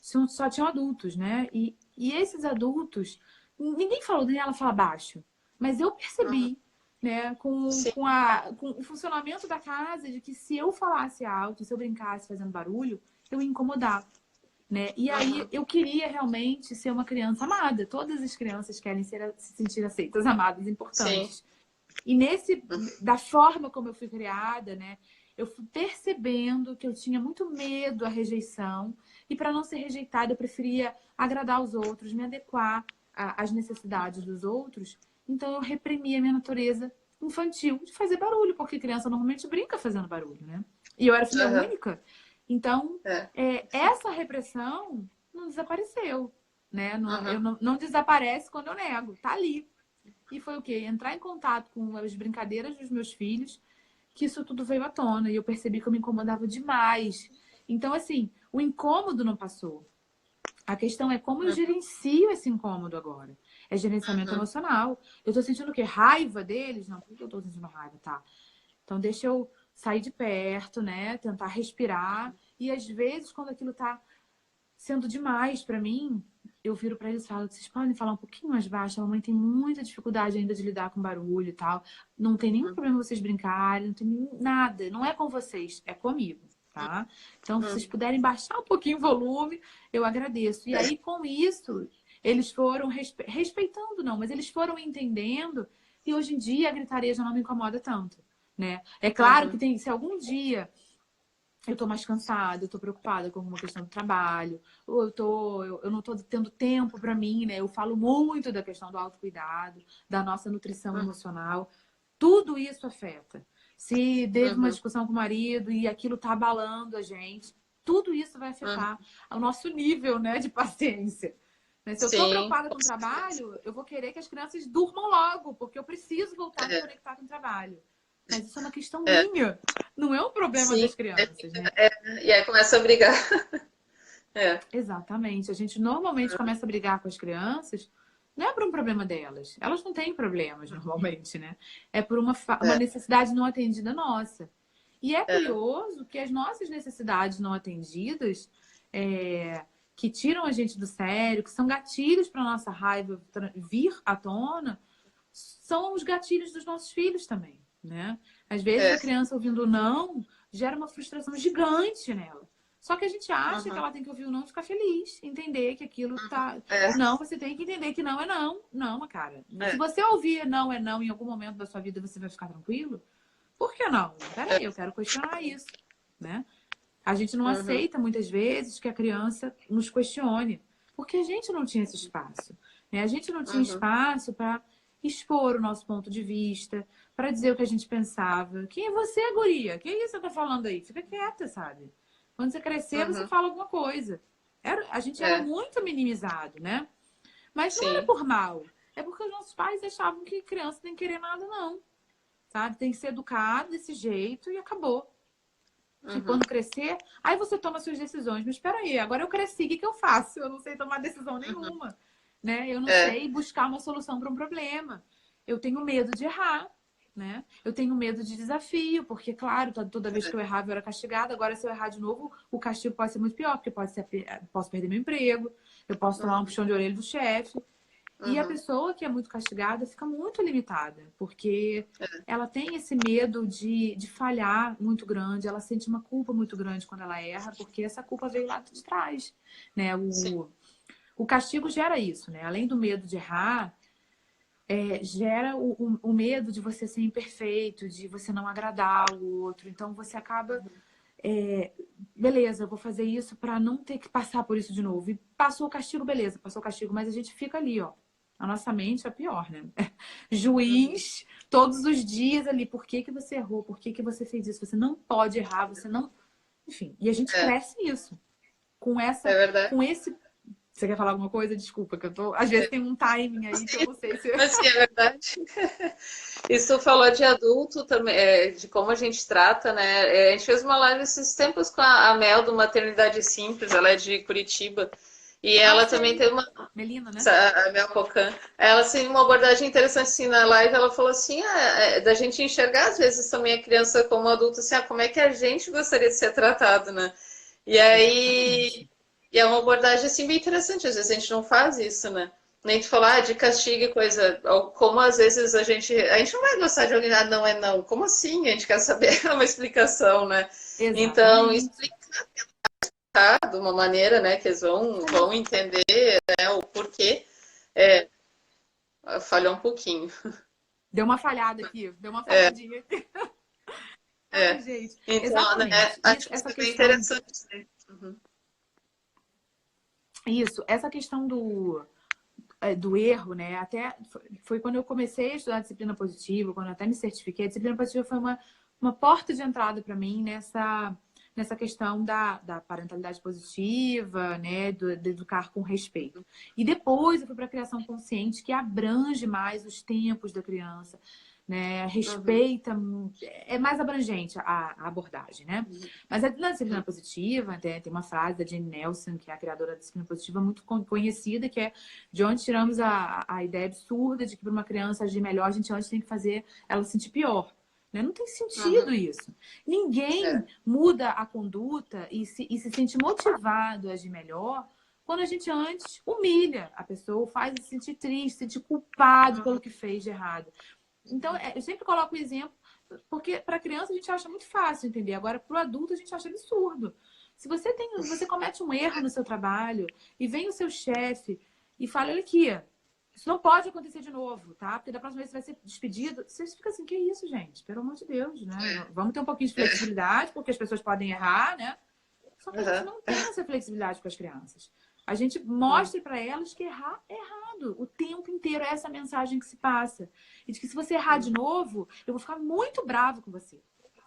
só tinham adultos, né? E esses adultos, ninguém falou, Daniela, fala baixo. Mas eu percebi, né, com o funcionamento da casa, de que se eu falasse alto, se eu brincasse fazendo barulho, eu ia incomodar, né? E aí eu queria realmente ser uma criança amada. Todas as crianças querem se sentir aceitas, amadas, importantes. Sim. E da forma como eu fui criada, né, eu fui percebendo que eu tinha muito medo à rejeição. E para não ser rejeitada, eu preferia agradar os outros, me adequar às necessidades dos outros. Então, eu reprimia a minha natureza infantil de fazer barulho, porque criança normalmente brinca fazendo barulho, né? E eu era filha única. Então, essa repressão não desapareceu, né? Não desaparece quando eu nego, tá ali. E foi o quê? Entrar em contato com as brincadeiras dos meus filhos, que isso tudo veio à tona. E eu percebi que eu me incomodava demais. Então, assim, o incômodo não passou. A questão é como eu gerencio esse incômodo agora. É gerenciamento emocional. Eu tô sentindo o quê? Raiva deles? Não, por que eu tô sentindo raiva, tá? Então, deixa eu sair de perto, né? Tentar respirar. E, às vezes, quando aquilo tá sendo demais pra mim, eu viro pra eles e falo: vocês podem falar um pouquinho mais baixo? A mamãe tem muita dificuldade ainda de lidar com barulho e tal. Não tem nenhum problema vocês brincarem, não tem nada. Não é com vocês, é comigo. Tá? Então, se vocês puderem baixar um pouquinho o volume, eu agradeço. E aí, com isso, eles foram respeitando, não, mas eles foram entendendo, e hoje em dia a gritaria já não me incomoda tanto, né? É claro que se algum dia eu tô mais cansada, eu tô preocupada com alguma questão do trabalho, ou eu não tô tendo tempo para mim, né? Eu falo muito da questão do autocuidado, da nossa nutrição emocional. Tudo isso afeta. Se teve uma discussão com o marido e aquilo tá abalando a gente, tudo isso vai afetar o nosso nível, né, de paciência. Né? Se eu estou Sim, preocupada com com o certeza. trabalho, eu vou querer que as crianças durmam logo, porque eu preciso voltar a me conectar com o trabalho. Mas isso é uma questão É, minha, não é um problema sim. das crianças, né? E aí começa a brigar. É, Exatamente. A gente normalmente começa a brigar com as crianças, não é por um problema delas. Elas não têm problemas normalmente, né? É por uma é, necessidade não atendida nossa. E é é. curioso que as nossas necessidades não atendidas, que tiram a gente do sério, que são gatilhos para nossa raiva vir à tona, são os gatilhos dos nossos filhos também, né? Às vezes É. a criança ouvindo o não gera uma frustração gigante nela. Só que a gente acha que Uhum. ela tem que ouvir o não e ficar feliz, entender que aquilo tá. É, Não, você tem que entender que não é não. Não, cara. Se é, você ouvir não é não em algum momento da sua vida, você vai ficar tranquilo? Por que não? é. Peraí, eu quero questionar isso, né? A gente não Uhum. aceita muitas vezes que a criança nos questione, porque a gente não tinha esse espaço, né? A gente não tinha Uhum. espaço para expor o nosso ponto de vista, para dizer o que a gente pensava. Quem é você, guria? Que é isso que você tá falando aí? Fica quieta, sabe? Quando você crescer, você Uhum. fala alguma coisa. A gente era É, muito minimizado, né? Mas não era sim. por mal. É porque os nossos pais achavam que criança tem que querer nada, não. Sabe? Tem que ser educado desse jeito e acabou. Que Uhum. quando crescer, aí você toma suas decisões. Mas espera aí, agora eu cresci, o que que eu faço? Eu não sei tomar decisão Uhum. nenhuma, né? Eu não É, sei buscar uma solução para um problema. Eu tenho medo de errar, né? Eu tenho medo de desafio, porque, claro, toda vez que eu errava eu era castigada. Agora, se eu errar de novo, o castigo pode ser muito pior, porque posso perder meu emprego, eu posso tomar um uhum. puxão de orelha do chefe. E a Uhum. pessoa que é muito castigada fica muito limitada, porque É, ela tem esse medo de falhar muito grande, ela sente uma culpa muito grande quando ela erra, porque essa culpa veio lá de trás, né? sim. O castigo gera isso, né? Além do medo de errar, gera o medo de você ser imperfeito, de você não agradar o outro. Então você acaba, é, beleza, eu vou fazer isso para não ter que passar por isso de novo. E passou o castigo, beleza, passou o castigo, mas a gente fica ali, ó. A nossa mente é pior, né? Uhum. Juiz, todos os dias ali, por que que você errou? Por que que você fez isso? Você não pode errar, você não. Enfim, e a gente É, cresce isso. é verdade. Com esse. Você quer falar alguma coisa? Desculpa, que eu tô. Às vezes tem um timing aí que eu não sei se. Mas sim, é verdade. Isso falou de adulto também, de como a gente trata, né? A gente fez uma live esses tempos com a Mel do Maternidade Simples, ela é de Curitiba, e Ah, ela também sei. teve uma, Melina, né? a Mel Cocan, ela assim, uma abordagem interessante assim na live, ela falou assim, da gente enxergar às vezes também a criança como adulto, assim, como é que a gente gostaria de ser tratado, né? E aí, Exatamente. e é uma abordagem assim bem interessante, às vezes a gente não faz isso, né? Nem tu falar de castigo e coisa, como às vezes a gente não vai gostar de alguém, não é não, como assim? A gente quer saber uma explicação, né? Então, Exatamente. explicar de uma maneira, né, que eles vão entender, né, o porquê, falhou um pouquinho. Deu uma falhada aqui, deu uma É, falhadinha aqui. Ai, é. gente. Então, né, Exatamente. acho que isso Essa é bem questão. interessante. Né? Uhum. Isso, essa questão do erro, né? Até foi quando eu comecei a estudar disciplina positiva, quando eu até me certifiquei. A disciplina positiva foi uma porta de entrada para mim nessa questão da parentalidade positiva, né? De educar com respeito. E depois eu fui para a criação consciente, que abrange mais os tempos da criança, né? Uhum. Respeita, é mais abrangente a abordagem, né? Mas na disciplina positiva, tem uma frase da Jane Nelson, que é a criadora da disciplina positiva, muito conhecida, que é de onde tiramos a ideia absurda de que para uma criança agir melhor, a gente antes tem que fazer ela se sentir pior. Né? Não tem Uhum. sentido isso. Ninguém É. muda a conduta e se sente motivado a agir melhor quando a gente antes humilha a pessoa, faz se sentir triste, se sentir culpado pelo Uhum. que fez de errado. Então, eu sempre coloco o exemplo, porque para a criança a gente acha muito fácil entender, agora para o adulto a gente acha absurdo. Se você comete um erro no seu trabalho e vem o seu chefe e fala, olha aqui, isso não pode acontecer de novo, tá? Porque da próxima vez você vai ser despedido. Você fica assim, que isso, gente? Pelo amor de Deus, né? Vamos ter um pouquinho de flexibilidade, porque as pessoas podem errar, né? Só que a gente Uhum. não tem essa flexibilidade com as crianças. A gente Uhum. mostra para elas que errar é errado. O tempo inteiro é essa mensagem que se passa. E de que se você errar de novo, eu vou ficar muito bravo com você.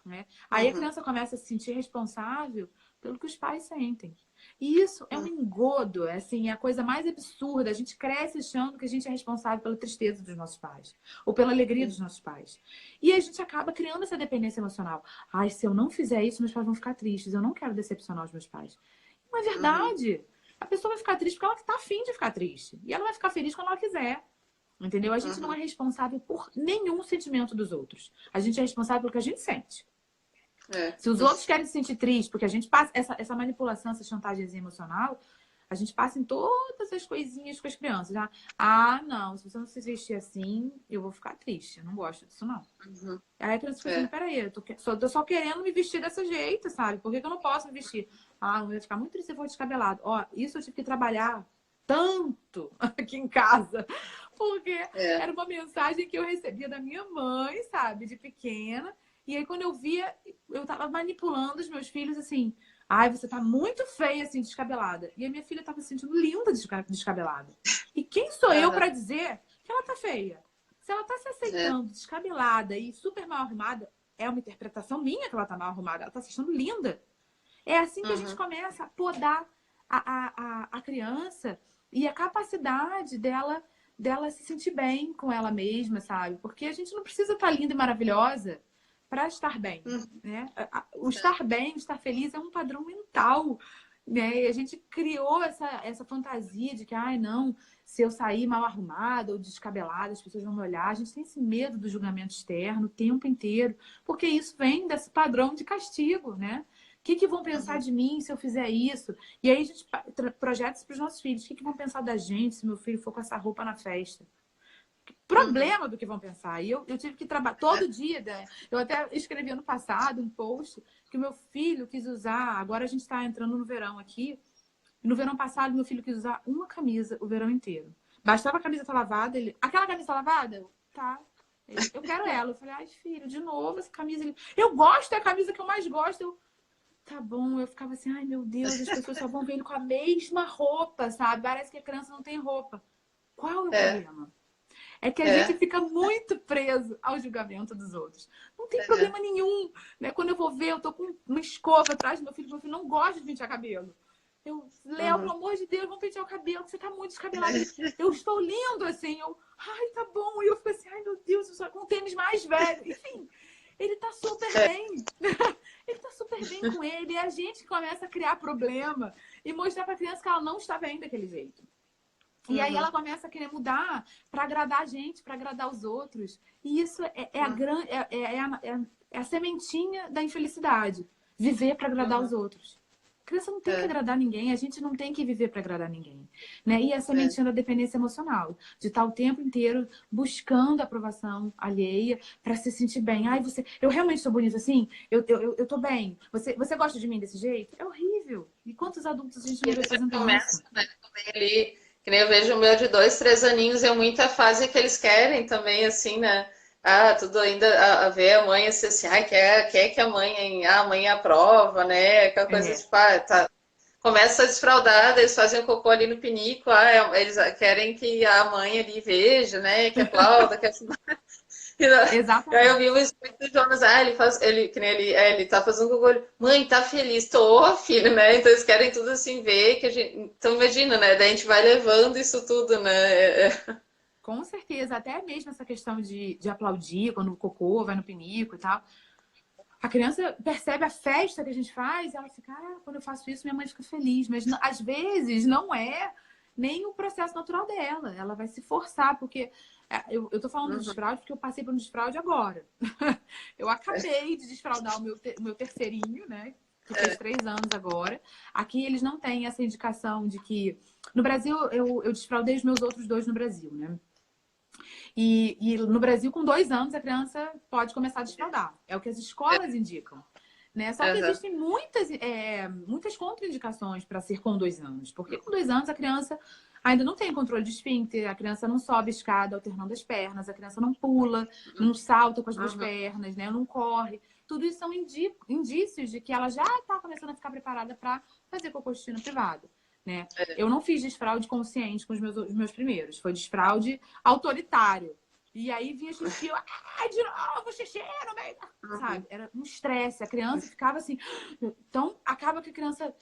Né? Aí a Uhum. criança começa a se sentir responsável pelo que os pais sentem. E isso é um engodo, é assim, é a coisa mais absurda. A gente cresce achando que a gente é responsável pela tristeza dos nossos pais, ou pela alegria dos nossos pais. E a gente acaba criando essa dependência emocional. Ai, se eu não fizer isso, meus pais vão ficar tristes. Eu não quero decepcionar os meus pais. Não é verdade. A pessoa vai ficar triste porque ela está afim de ficar triste. E ela vai ficar feliz quando ela quiser. Entendeu? A gente não é responsável por nenhum sentimento dos outros. A gente é responsável pelo que a gente sente. Se os outros querem se sentir triste, porque a gente passa essa manipulação, essa chantagem emocional, a gente passa em todas as coisinhas com as crianças. Já. Ah, não, se você não se vestir assim, eu vou ficar triste. Eu não gosto disso, não. Aí a criança fica assim, peraí, eu tô só querendo me vestir desse jeito, sabe? Por que eu não posso me vestir? Ah, eu vou ficar muito triste se eu for descabelado. Ó, isso eu tive que trabalhar tanto aqui em casa, porque era uma mensagem que eu recebia da minha mãe, sabe, de pequena. E aí, quando eu via, eu tava manipulando os meus filhos assim. Ai, você tá muito feia, assim, descabelada. E a minha filha tava se sentindo linda descabelada. E quem sou eu pra dizer que ela tá feia? Se ela tá se aceitando descabelada e super mal arrumada, é uma interpretação minha que ela tá mal arrumada. Ela tá se achando linda. É assim que a gente começa a podar a criança e a capacidade dela se sentir bem com ela mesma, sabe? Porque a gente não precisa estar linda e maravilhosa para estar bem, né? O estar bem, estar feliz é um padrão mental, né? E a gente criou essa fantasia de que, ai, não, se eu sair mal arrumada ou descabelada, as pessoas vão me olhar. A gente tem esse medo do julgamento externo o tempo inteiro, porque isso vem desse padrão de castigo, né? O que vão pensar de mim se eu fizer isso? E aí a gente projeta isso para os nossos filhos. O que vão pensar da gente se meu filho for com essa roupa na festa? Problema do que vão pensar. E eu tive que trabalhar todo dia. Né? Eu até escrevi ano passado um post que o meu filho quis usar. Agora a gente está entrando no verão aqui. E no verão passado, meu filho quis usar uma camisa o verão inteiro. Bastava a camisa estar lavada. Aquela camisa tá lavada? Eu, tá. Eu quero ela. Eu falei, ai, filho, de novo essa camisa. Eu gosto, é a camisa que eu mais gosto. Eu, tá bom. Eu ficava assim, ai, meu Deus, as pessoas só vão ver ele com a mesma roupa, sabe? Parece que a criança não tem roupa. Qual é o problema? É que a gente fica muito preso ao julgamento dos outros. Não tem problema nenhum. Né? Quando eu vou ver, eu tô com uma escova atrás do meu filho não gosta de pentear cabelo. Eu, Léo, pelo amor de Deus, vamos pentear o cabelo, que você tá muito descabelado. Eu estou lindo, assim. Eu, ai, tá bom. E eu fico assim, ai, meu Deus, eu só com um tênis mais velho. Enfim, ele tá super bem. Ele tá super bem com ele. E a gente começa a criar problema e mostrar pra criança que ela não está bem daquele jeito. E aí ela começa a querer mudar para agradar a gente, para agradar os outros. E isso é a sementinha da infelicidade. Viver para agradar os outros. A criança não tem que agradar ninguém, a gente não tem que viver para agradar ninguém. Né? E a sementinha da dependência emocional. De estar o tempo inteiro buscando a aprovação alheia para se sentir bem. Ai, eu realmente sou bonita assim? Eu tô bem. Você gosta de mim desse jeito? É horrível. E quantos adultos a gente não vê fazendo isso? Né? Que nem eu vejo o meu de 2, 3 aninhos, é muita fase que eles querem também, assim, né? Ah, tudo ainda a ver a mãe assim, ah, quer que a mãe aprova, né? Aquela coisa tipo, tá. Começa a desfraldar, eles fazem o cocô ali no pinico, eles querem que a mãe ali veja, né? Que aplauda, que Exatamente. Aí eu vi o espírito do Jonas, ele tá fazendo cocô, mãe, tá feliz, tô, filho, né? Então eles querem tudo assim ver que a gente. Então imagina, né? Daí a gente vai levando isso tudo, né? Com certeza, até mesmo essa questão de aplaudir quando o cocô vai no pinico e tal. A criança percebe a festa que a gente faz e ela fica, quando eu faço isso, minha mãe fica feliz. Mas às vezes não é nem o processo natural dela. Ela vai se forçar, porque eu tô falando de desfraude porque eu passei por um desfraude agora. Eu acabei de desfraudar o meu terceirinho, né? Que fez 3 anos agora. Aqui eles não têm essa indicação de que... No Brasil, eu desfraudei os meus outros 2 no Brasil, né? E no Brasil, com 2 anos, a criança pode começar a desfraudar. É o que as escolas indicam. Né? Só que existem muitas contraindicações para ser com 2 anos. Porque com 2 anos a criança ainda não tem controle de esfíncter, a criança não sobe a escada alternando as pernas, a criança não pula, não salta com as 2 pernas, né? Não corre. Tudo isso são indícios de que ela já está começando a ficar preparada para fazer cocô privado. Né? Eu não fiz desfraude consciente com os meus primeiros. Foi desfraude autoritário. E aí vinha xixi, de novo, xixi no meio. Sabe? Era um estresse. A criança ficava assim. Então, acaba que a criança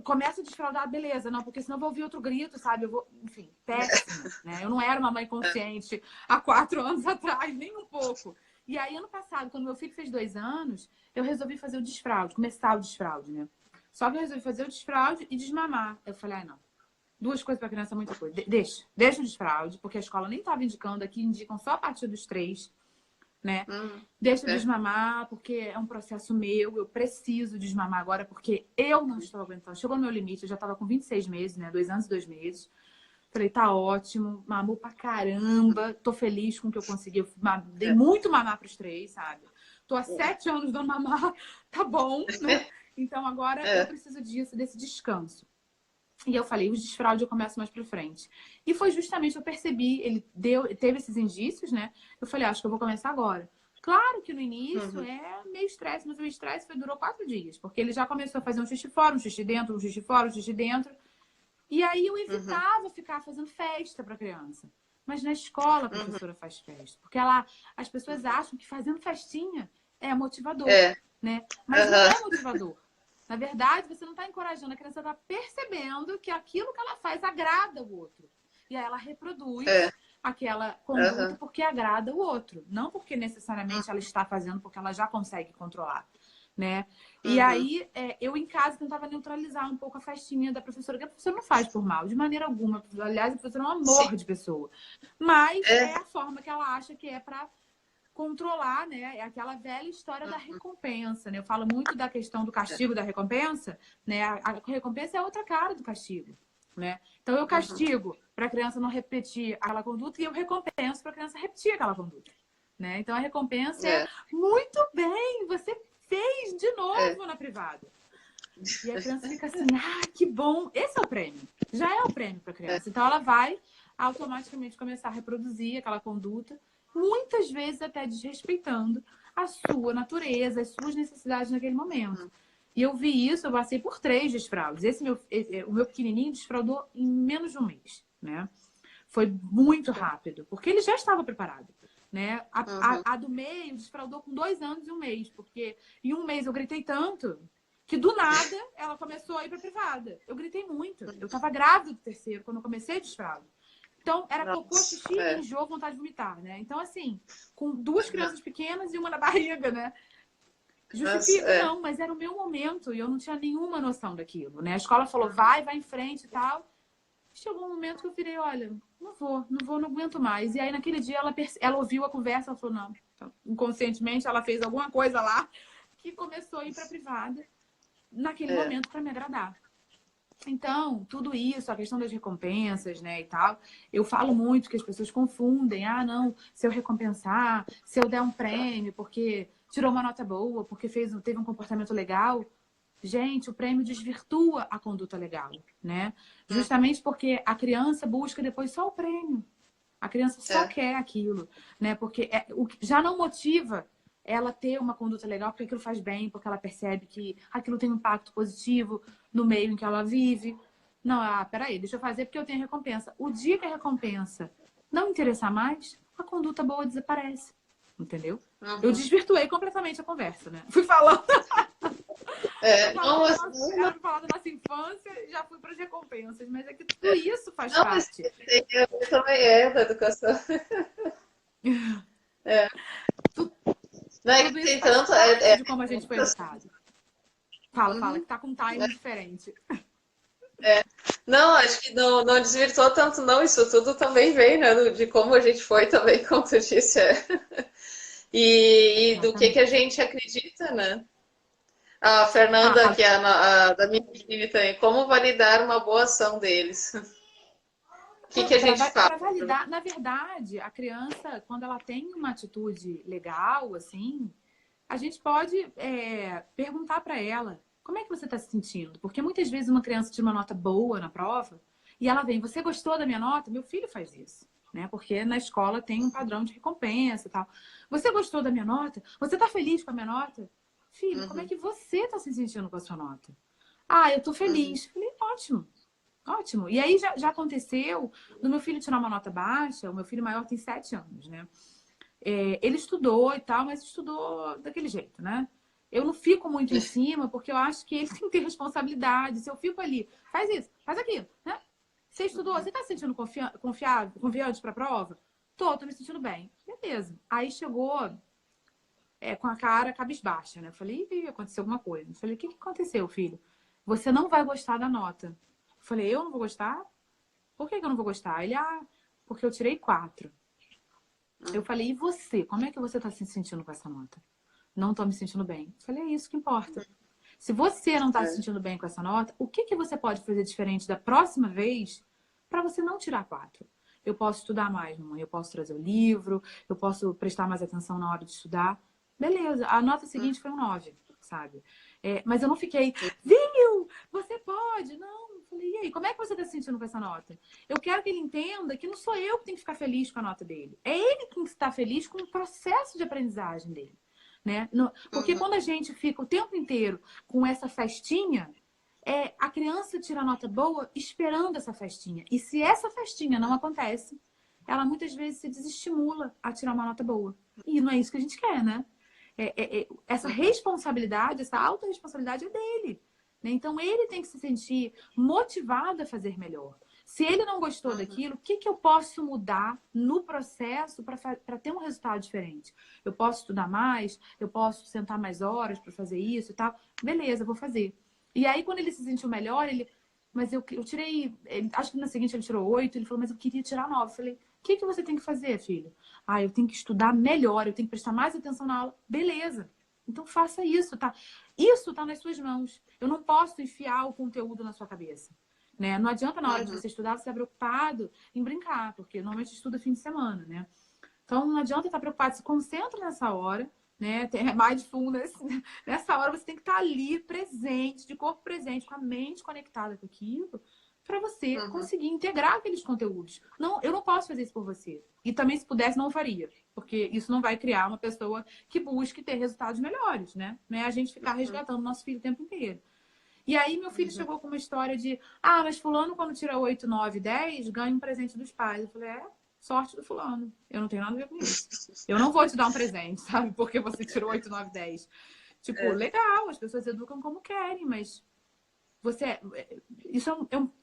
começa a desfraldar, beleza, não, porque senão eu vou ouvir outro grito, sabe? Eu vou, enfim, péssimo, né? Eu não era uma mãe consciente há 4 anos atrás, nem um pouco. E aí, ano passado, quando meu filho fez 2 anos, eu resolvi fazer o desfraude, começar o desfraude, né? Só que eu resolvi fazer o desfraude e desmamar. Eu falei, ah, não. 2 coisas para criança é muita coisa. Deixa o desfraude, porque a escola nem estava indicando, aqui indicam só a partir dos 3, né? Deixa eu desmamar, porque é um processo meu, eu preciso desmamar agora, porque eu não estou aguentando. Chegou no meu limite, eu já estava com 26 meses, né? 2 anos e 2 meses. Falei, tá ótimo, mamou pra caramba, tô feliz com o que eu consegui. Eu dei muito mamar pros 3, sabe? Tô há 7 anos dando mamar, tá bom, né? Então agora eu preciso disso, desse descanso. E eu falei, os desfraude eu começo mais pra frente. E foi justamente, eu percebi, ele teve esses indícios, né? Eu falei, acho que eu vou começar agora. Claro que no início é meio estresse, mas o estresse durou 4 dias, porque ele já começou a fazer um xixi fora, um xixi dentro, um xixi fora, um xixi dentro. E aí eu evitava ficar fazendo festa para criança. Mas na escola a professora faz festa. Porque as pessoas acham que fazendo festinha é motivador, né? Mas não é motivador. Na verdade, você não está encorajando, a criança está percebendo que aquilo que ela faz agrada o outro. E aí ela reproduz aquela conduta porque agrada o outro. Não porque necessariamente ela está fazendo porque ela já consegue controlar. Né? E aí, eu em casa tentava neutralizar um pouco a festinha da professora, que a professora não faz por mal, de maneira alguma. Aliás, a professora é um amor de pessoa. Mas é a forma que ela acha que é para controlar, né? É aquela velha história da recompensa, né? Eu falo muito da questão do castigo da recompensa, né? A recompensa é outra cara do castigo, né? Então, eu castigo para a criança não repetir aquela conduta e eu recompenso para a criança repetir aquela conduta, né? Então, a recompensa é muito bem, você fez de novo na privada. E a criança fica assim, ah, que bom. Esse é o prêmio. Já é o prêmio para a criança. Então, ela vai automaticamente começar a reproduzir aquela conduta, muitas vezes até desrespeitando a sua natureza, as suas necessidades naquele momento. E eu vi isso, eu passei por 3 desfraudes. O meu pequenininho desfraudou em menos de um mês, né? Foi muito rápido, porque ele já estava preparado. Né? A do meio desfraudou com 2 anos e 1 mês, porque em 1 mês eu gritei tanto que do nada ela começou a ir para privada. Eu gritei muito. Eu estava grávida do 3º quando eu comecei a desfraude. Então era cocô, xixi, enjoo, vontade de vomitar, né? Então assim, com 2 crianças pequenas e uma na barriga, né? Justifica, não, mas era o meu momento e eu não tinha nenhuma noção daquilo, né? A escola falou, vai em frente e tal. Chegou um momento que eu virei, olha, não aguento mais. E aí, naquele dia, ela ouviu a conversa, ela falou, não. Então, inconscientemente, ela fez alguma coisa lá que começou a ir para a privada naquele momento para me agradar. Então, tudo isso, a questão das recompensas, né, e tal, eu falo muito que as pessoas confundem. Ah, não, se eu recompensar, se eu der um prêmio porque tirou uma nota boa, porque teve um comportamento legal... Gente, o prêmio desvirtua a conduta legal, né? Justamente porque a criança busca depois só o prêmio. A criança só quer aquilo, né? Porque já não motiva ela ter uma conduta legal porque aquilo faz bem, porque ela percebe que aquilo tem um impacto positivo no meio em que ela vive. Não, peraí, deixa eu fazer porque eu tenho recompensa. O dia que a recompensa não interessar mais, a conduta boa desaparece, entendeu? Eu desvirtuei completamente a conversa, né? Fui falando... Eu falar da nossa infância e já fui para as recompensas, mas é que tudo isso faz parte. Eu também da educação. Não, tudo isso tem faz parte de como a gente foi educado. Fala, que tá com um timing diferente. Não, acho que não desvirtuou tanto, não. Isso tudo também vem, né? De como a gente foi também, como tu disse. E do que a gente acredita, né? A Fernanda, que é da minha equipe também, como validar uma boa ação deles? O que a gente fala? Para validar, na verdade, a criança, quando ela tem uma atitude legal, assim, a gente pode perguntar para ela, como é que você está se sentindo? Porque muitas vezes uma criança tira uma nota boa na prova e ela vem, você gostou da minha nota? Meu filho faz isso, né? Porque na escola tem um padrão de recompensa e tal. Você gostou da minha nota? Você está feliz com a minha nota? Filho, como é que você está se sentindo com a sua nota? Ah, eu tô feliz. Falei, ótimo, ótimo. E aí já aconteceu do meu filho tirar uma nota baixa, o meu filho maior tem 7 anos, né? Ele estudou e tal, mas estudou daquele jeito, né? eu não fico muito em cima, porque eu acho que ele tem que ter responsabilidade. Se eu fico ali, faz isso, faz aquilo, né? Você estudou, você tá se sentindo confiante para a prova? Tô me sentindo bem. Beleza. Aí chegou com a cara cabisbaixa, né? Eu falei, ih, aconteceu alguma coisa. Eu falei, o que aconteceu, filho? Você não vai gostar da nota. Eu falei, eu não vou gostar? Por que eu não vou gostar? Ele, porque eu tirei 4. Eu falei, e você? Como é que você tá se sentindo com essa nota? Não tô me sentindo bem. Eu falei, é isso que importa. Se você não tá se sentindo bem com essa nota, o que você pode fazer diferente da próxima vez para você não tirar 4? Eu posso estudar mais, mamãe. Eu posso trazer o livro, eu posso prestar mais atenção na hora de estudar. Beleza. A nota seguinte foi um 9, sabe? Mas eu não fiquei, viu? Você pode. Não. Eu falei, e aí, como é que você tá se sentindo com essa nota? Eu quero que ele entenda que não sou eu que tenho que ficar feliz com a nota dele. É ele que tem que estar feliz com o processo de aprendizagem dele. Né? Porque quando a gente fica o tempo inteiro com essa festinha, a criança tira nota boa esperando essa festinha. E se essa festinha não acontece, ela muitas vezes se desestimula a tirar uma nota boa. E não é isso que a gente quer, né? Essa responsabilidade, essa autorresponsabilidade é dele. Né? Então ele tem que se sentir motivado a fazer melhor. Se ele não gostou daquilo, o que eu posso mudar no processo para ter um resultado diferente? Eu posso estudar mais, eu posso sentar mais horas para fazer isso e tal. Beleza, vou fazer. E aí, quando ele se sentiu melhor, mas eu tirei, acho que na seguinte ele tirou 8, ele falou, mas eu queria tirar 9. Eu falei, o que você tem que fazer, filho? Eu tenho que estudar melhor, eu tenho que prestar mais atenção na aula. Beleza. Então faça isso, tá? Isso tá nas suas mãos. Eu não posso enfiar o conteúdo na sua cabeça. Né? Não adianta na hora de você estudar você estar preocupado em brincar, porque normalmente estuda fim de semana, né? Então não adianta estar preocupado, se concentra nessa hora, né? Tem mindfulness, nessa hora você tem que estar ali presente, de corpo presente, com a mente conectada com aquilo, para você conseguir integrar aqueles conteúdos. Não, eu não posso fazer isso por você. E também se pudesse não faria, porque isso não vai criar uma pessoa que busque ter resultados melhores, né? Não é a gente ficar resgatando nosso filho o tempo inteiro. E aí meu filho chegou com uma história de mas fulano quando tira 8, 9, 10 ganha um presente dos pais. Eu falei, sorte do fulano. Eu não tenho nada a ver com isso. Eu não vou te dar um presente, sabe? Porque você tirou 8, 9, 10. Tipo, legal, as pessoas educam como querem, mas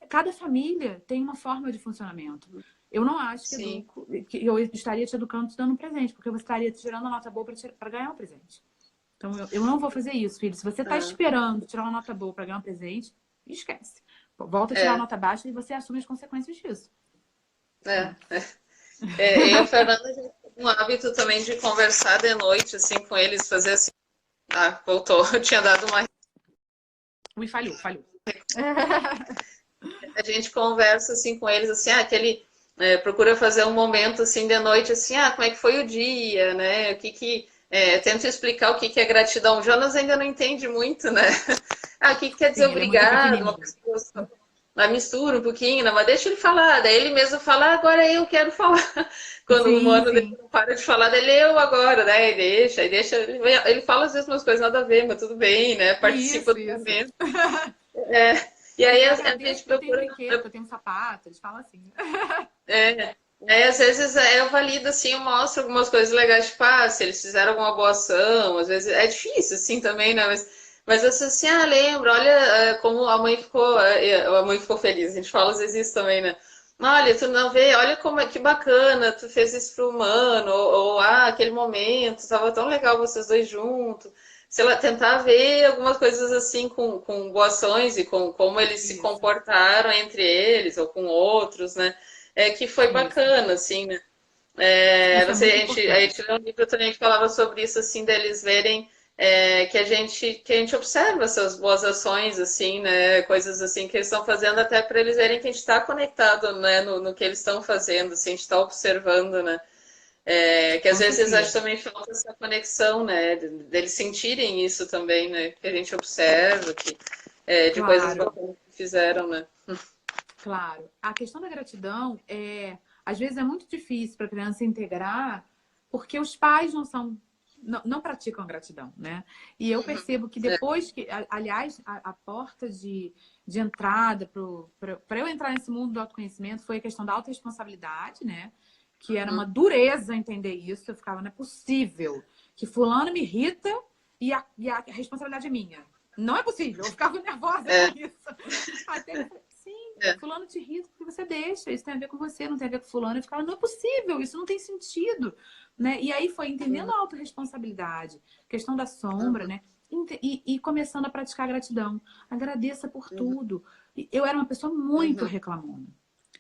cada família tem uma forma de funcionamento. Eu não acho que eu estaria te educando te dando um presente, porque você estaria tirando a nota boa para ganhar um presente. Então, eu não vou fazer isso, filho. Se você está esperando tirar uma nota boa para ganhar um presente, esquece. Volta a tirar uma nota baixa e você assume as consequências disso. E a Fernanda já tem um hábito também de conversar de noite, assim, com eles, fazer assim. Voltou. Eu tinha dado uma. Ui, falhou. A gente conversa, assim, com eles, assim, que ele procura fazer um momento, assim, de noite, assim, como é que foi o dia, né? Tento explicar o que é gratidão. O Jonas ainda não entende muito, né? O que quer dizer obrigado, uma coisa, uma mistura um pouquinho, né? Mas deixa ele falar. Daí ele mesmo fala, agora eu quero falar. Quando o humano não para de falar, daí eu agora, né? E deixa. Ele fala às vezes umas coisas nada a ver, mas tudo bem, né? Participa do momento. E aí a gente procura. Eu tenho brinquedo, eu tenho um sapato, eles falam assim. Às vezes eu valido assim, eu mostro algumas coisas legais, tipo, se eles fizeram alguma boa ação, às vezes é difícil assim também, né? Mas assim, lembra, olha como a mãe ficou feliz, a gente fala às vezes isso também, né? Olha, tu não vê, olha como que bacana, tu fez isso pro humano, ou aquele momento, estava tão legal vocês dois juntos. Sei lá, tentar ver algumas coisas assim com boas ações e com como eles se comportaram entre eles ou com outros, né? Que foi bacana, assim, né? Não sei, a gente leu um livro também que falava sobre isso, assim, deles verem que a gente observa essas boas ações, assim, né? Coisas assim que eles estão fazendo até para eles verem que a gente está conectado, né? No que eles estão fazendo, assim, a gente está observando, né? Que às vezes acho também falta essa conexão, né? Deles sentirem isso também, né? Que a gente observa, de coisas bacanas que fizeram, né? Claro. A questão da gratidão às vezes é muito difícil para a criança integrar, porque os pais não praticam a gratidão, né? E eu percebo que depois que, aliás, a porta de entrada para eu entrar nesse mundo do autoconhecimento foi a questão da autorresponsabilidade, né? Que era uma dureza entender isso. Eu ficava, não é possível que fulano me irrita e a responsabilidade é minha. Não é possível, eu ficava nervosa com isso. Até que eu falei, sim, fulano te irrita porque você deixa, isso tem a ver com você, não tem a ver com fulano. Eu ficava, não é possível, isso não tem sentido. Né? E aí foi entendendo a autorresponsabilidade, questão da sombra, né? E começando a praticar gratidão. Agradeça por tudo. Eu era uma pessoa muito reclamona.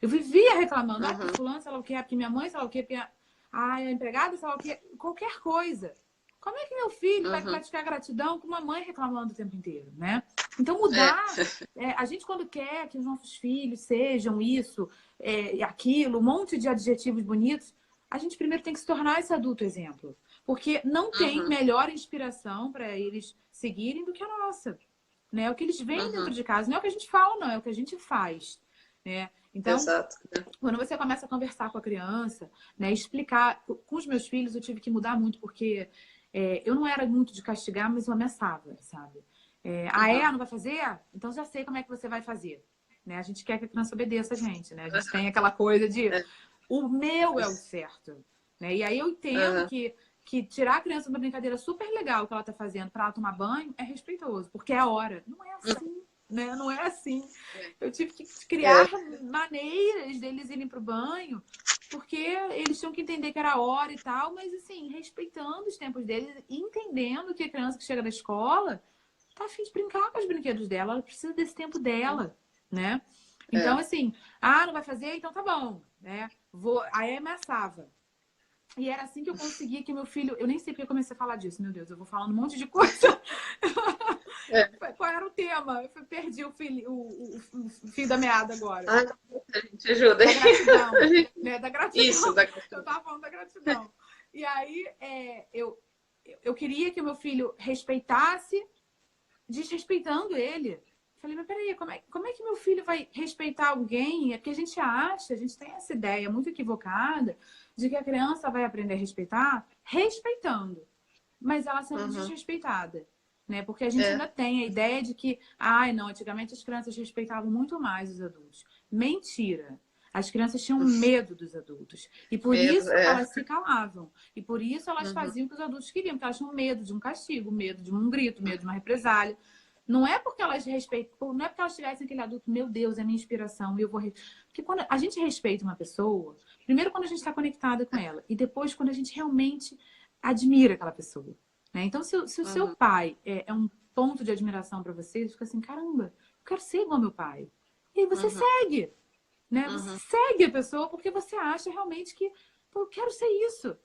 Eu vivia reclamando, ah, porque fulano, sei lá o que, porque minha mãe, sei lá o que, a empregada, sei lá o que, qualquer coisa. Como é que meu filho vai praticar gratidão com uma mãe reclamando o tempo inteiro, né? Então, mudar... a gente, quando quer que os nossos filhos sejam isso, aquilo, um monte de adjetivos bonitos, a gente primeiro tem que se tornar esse adulto exemplo. Porque não tem melhor inspiração para eles seguirem do que a nossa. Né? É o que eles veem dentro de casa. Não é o que a gente fala, não. É o que a gente faz. Né? Então, quando você começa a conversar com a criança, né, explicar... Com os meus filhos, eu tive que mudar muito, porque... eu não era muito de castigar, mas eu ameaçava, sabe? Não vai fazer? Então já sei como é que você vai fazer. Né? A gente quer que a criança obedeça a gente, né? A gente tem aquela coisa de o meu é o certo. Né? E aí eu entendo que tirar a criança de uma brincadeira super legal que ela tá fazendo para ela tomar banho é respeitoso, porque é a hora. Não é assim. Né? Não é assim. Eu tive que criar maneiras deles irem pro banho, porque eles tinham que entender que era a hora e tal, mas assim, respeitando os tempos deles e entendendo que a criança que chega da escola tá a fim de brincar com os brinquedos dela, ela precisa desse tempo dela, né? Então, assim, não vai fazer? Então tá bom, né? Aí ameaçava. E era assim que eu conseguia que meu filho... Eu nem sei porque eu comecei a falar disso, meu Deus, eu vou falando um monte de coisa. Qual era o tema? Eu perdi o fio da meada agora. A gente ajuda. Da gratidão. Né? Da gratidão. Isso, da gratidão. Eu tava falando da gratidão. E aí, eu queria que o meu filho respeitasse, desrespeitando ele. Falei, mas peraí, como é que meu filho vai respeitar alguém? É porque a gente tem essa ideia muito equivocada de que a criança vai aprender a respeitar respeitando, mas ela sendo desrespeitada. Né? Porque a gente ainda tem a ideia de que, não, antigamente as crianças respeitavam muito mais os adultos. Mentira! As crianças tinham medo dos adultos. E por isso elas se calavam. E por isso elas faziam o que os adultos queriam, porque elas tinham medo de um castigo, medo de um grito, medo de uma represália. Não é porque elas respeitam, não é porque elas tivessem aquele adulto, meu Deus, é minha inspiração, eu vou... Porque quando a gente respeita uma pessoa, primeiro quando a gente está conectada com ela, e depois quando a gente realmente admira aquela pessoa. Né? Então, se o seu pai é um ponto de admiração para você, você fica assim, caramba, eu quero ser igual ao meu pai. E aí você segue. Né? Você segue a pessoa porque você acha realmente que, pô, eu quero ser isso.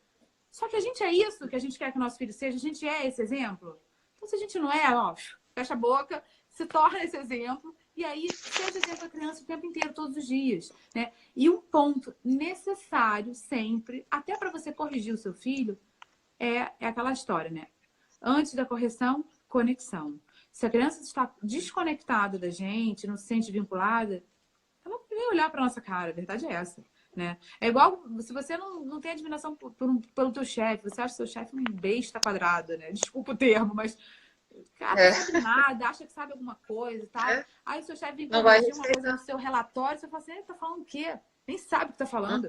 Só que a gente é isso que a gente quer que o nosso filho seja, a gente é esse exemplo. Então, se a gente não é, fecha a boca, se torna esse exemplo, e aí seja exemplo da criança o tempo inteiro, todos os dias. Né? E um ponto necessário sempre, até para você corrigir o seu filho, é aquela história, né? Antes da correção, conexão. Se a criança está desconectada da gente, não se sente vinculada, ela não vai olhar para nossa cara, a verdade é essa. Né? É igual se você não tem admiração pelo teu chefe, você acha seu chefe um besta quadrada, né? Desculpa o termo, mas cara, não sabe nada, acha que sabe alguma coisa e tal. Aí seu chefe vem corrigir uma coisa no seu relatório, você fala assim, ele tá falando o quê? Nem sabe o que tá falando.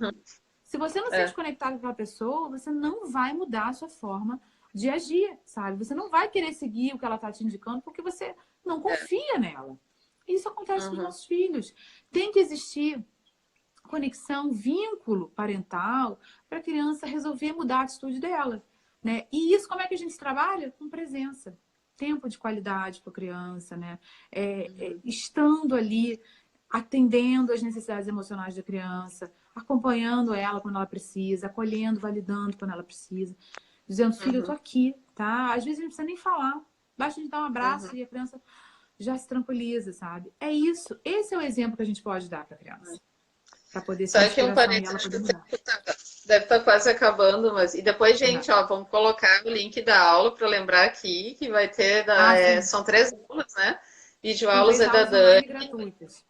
Se você não se sente conectado com aquela pessoa, você não vai mudar a sua forma de agir, sabe? Você não vai querer seguir o que ela tá te indicando porque você não confia nela. Isso acontece com os nossos filhos. Tem que existir conexão, vínculo parental para a criança resolver mudar a atitude dela. Né? E isso como é que a gente trabalha? Com presença. Tempo de qualidade com a criança, né? Estando ali, atendendo às necessidades emocionais da criança, acompanhando ela quando ela precisa, acolhendo, validando quando ela precisa, dizendo, filho, eu tô aqui, tá? Às vezes não precisa nem falar, basta a gente dar um abraço e a criança já se tranquiliza, sabe? É isso, esse é o exemplo que a gente pode dar para a criança. Para poder ser Só que um parênteses, deve estar quase acabando, mas... E depois, gente, vamos colocar o link da aula para lembrar aqui, que vai ter... são 3 aulas, né? Videoaulas é da Dani. Gratuitas.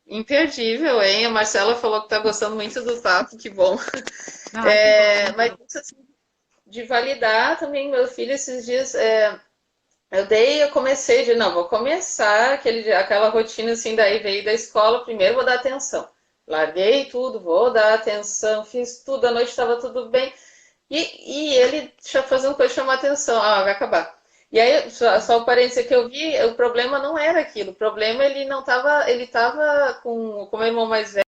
Imperdível, hein? A Marcela falou que está gostando muito do papo, que bom. Mas isso, assim, de validar também, meu filho, esses dias... eu comecei vou começar aquela rotina assim, daí veio da escola, primeiro vou dar atenção. Larguei tudo, vou dar atenção, fiz tudo, à noite estava tudo bem. E ele fazendo coisa chamar atenção. Ah, vai acabar. E aí, só o parênteses que eu vi, o problema não era aquilo. O problema ele não tava, ele tava com o meu irmão mais velho.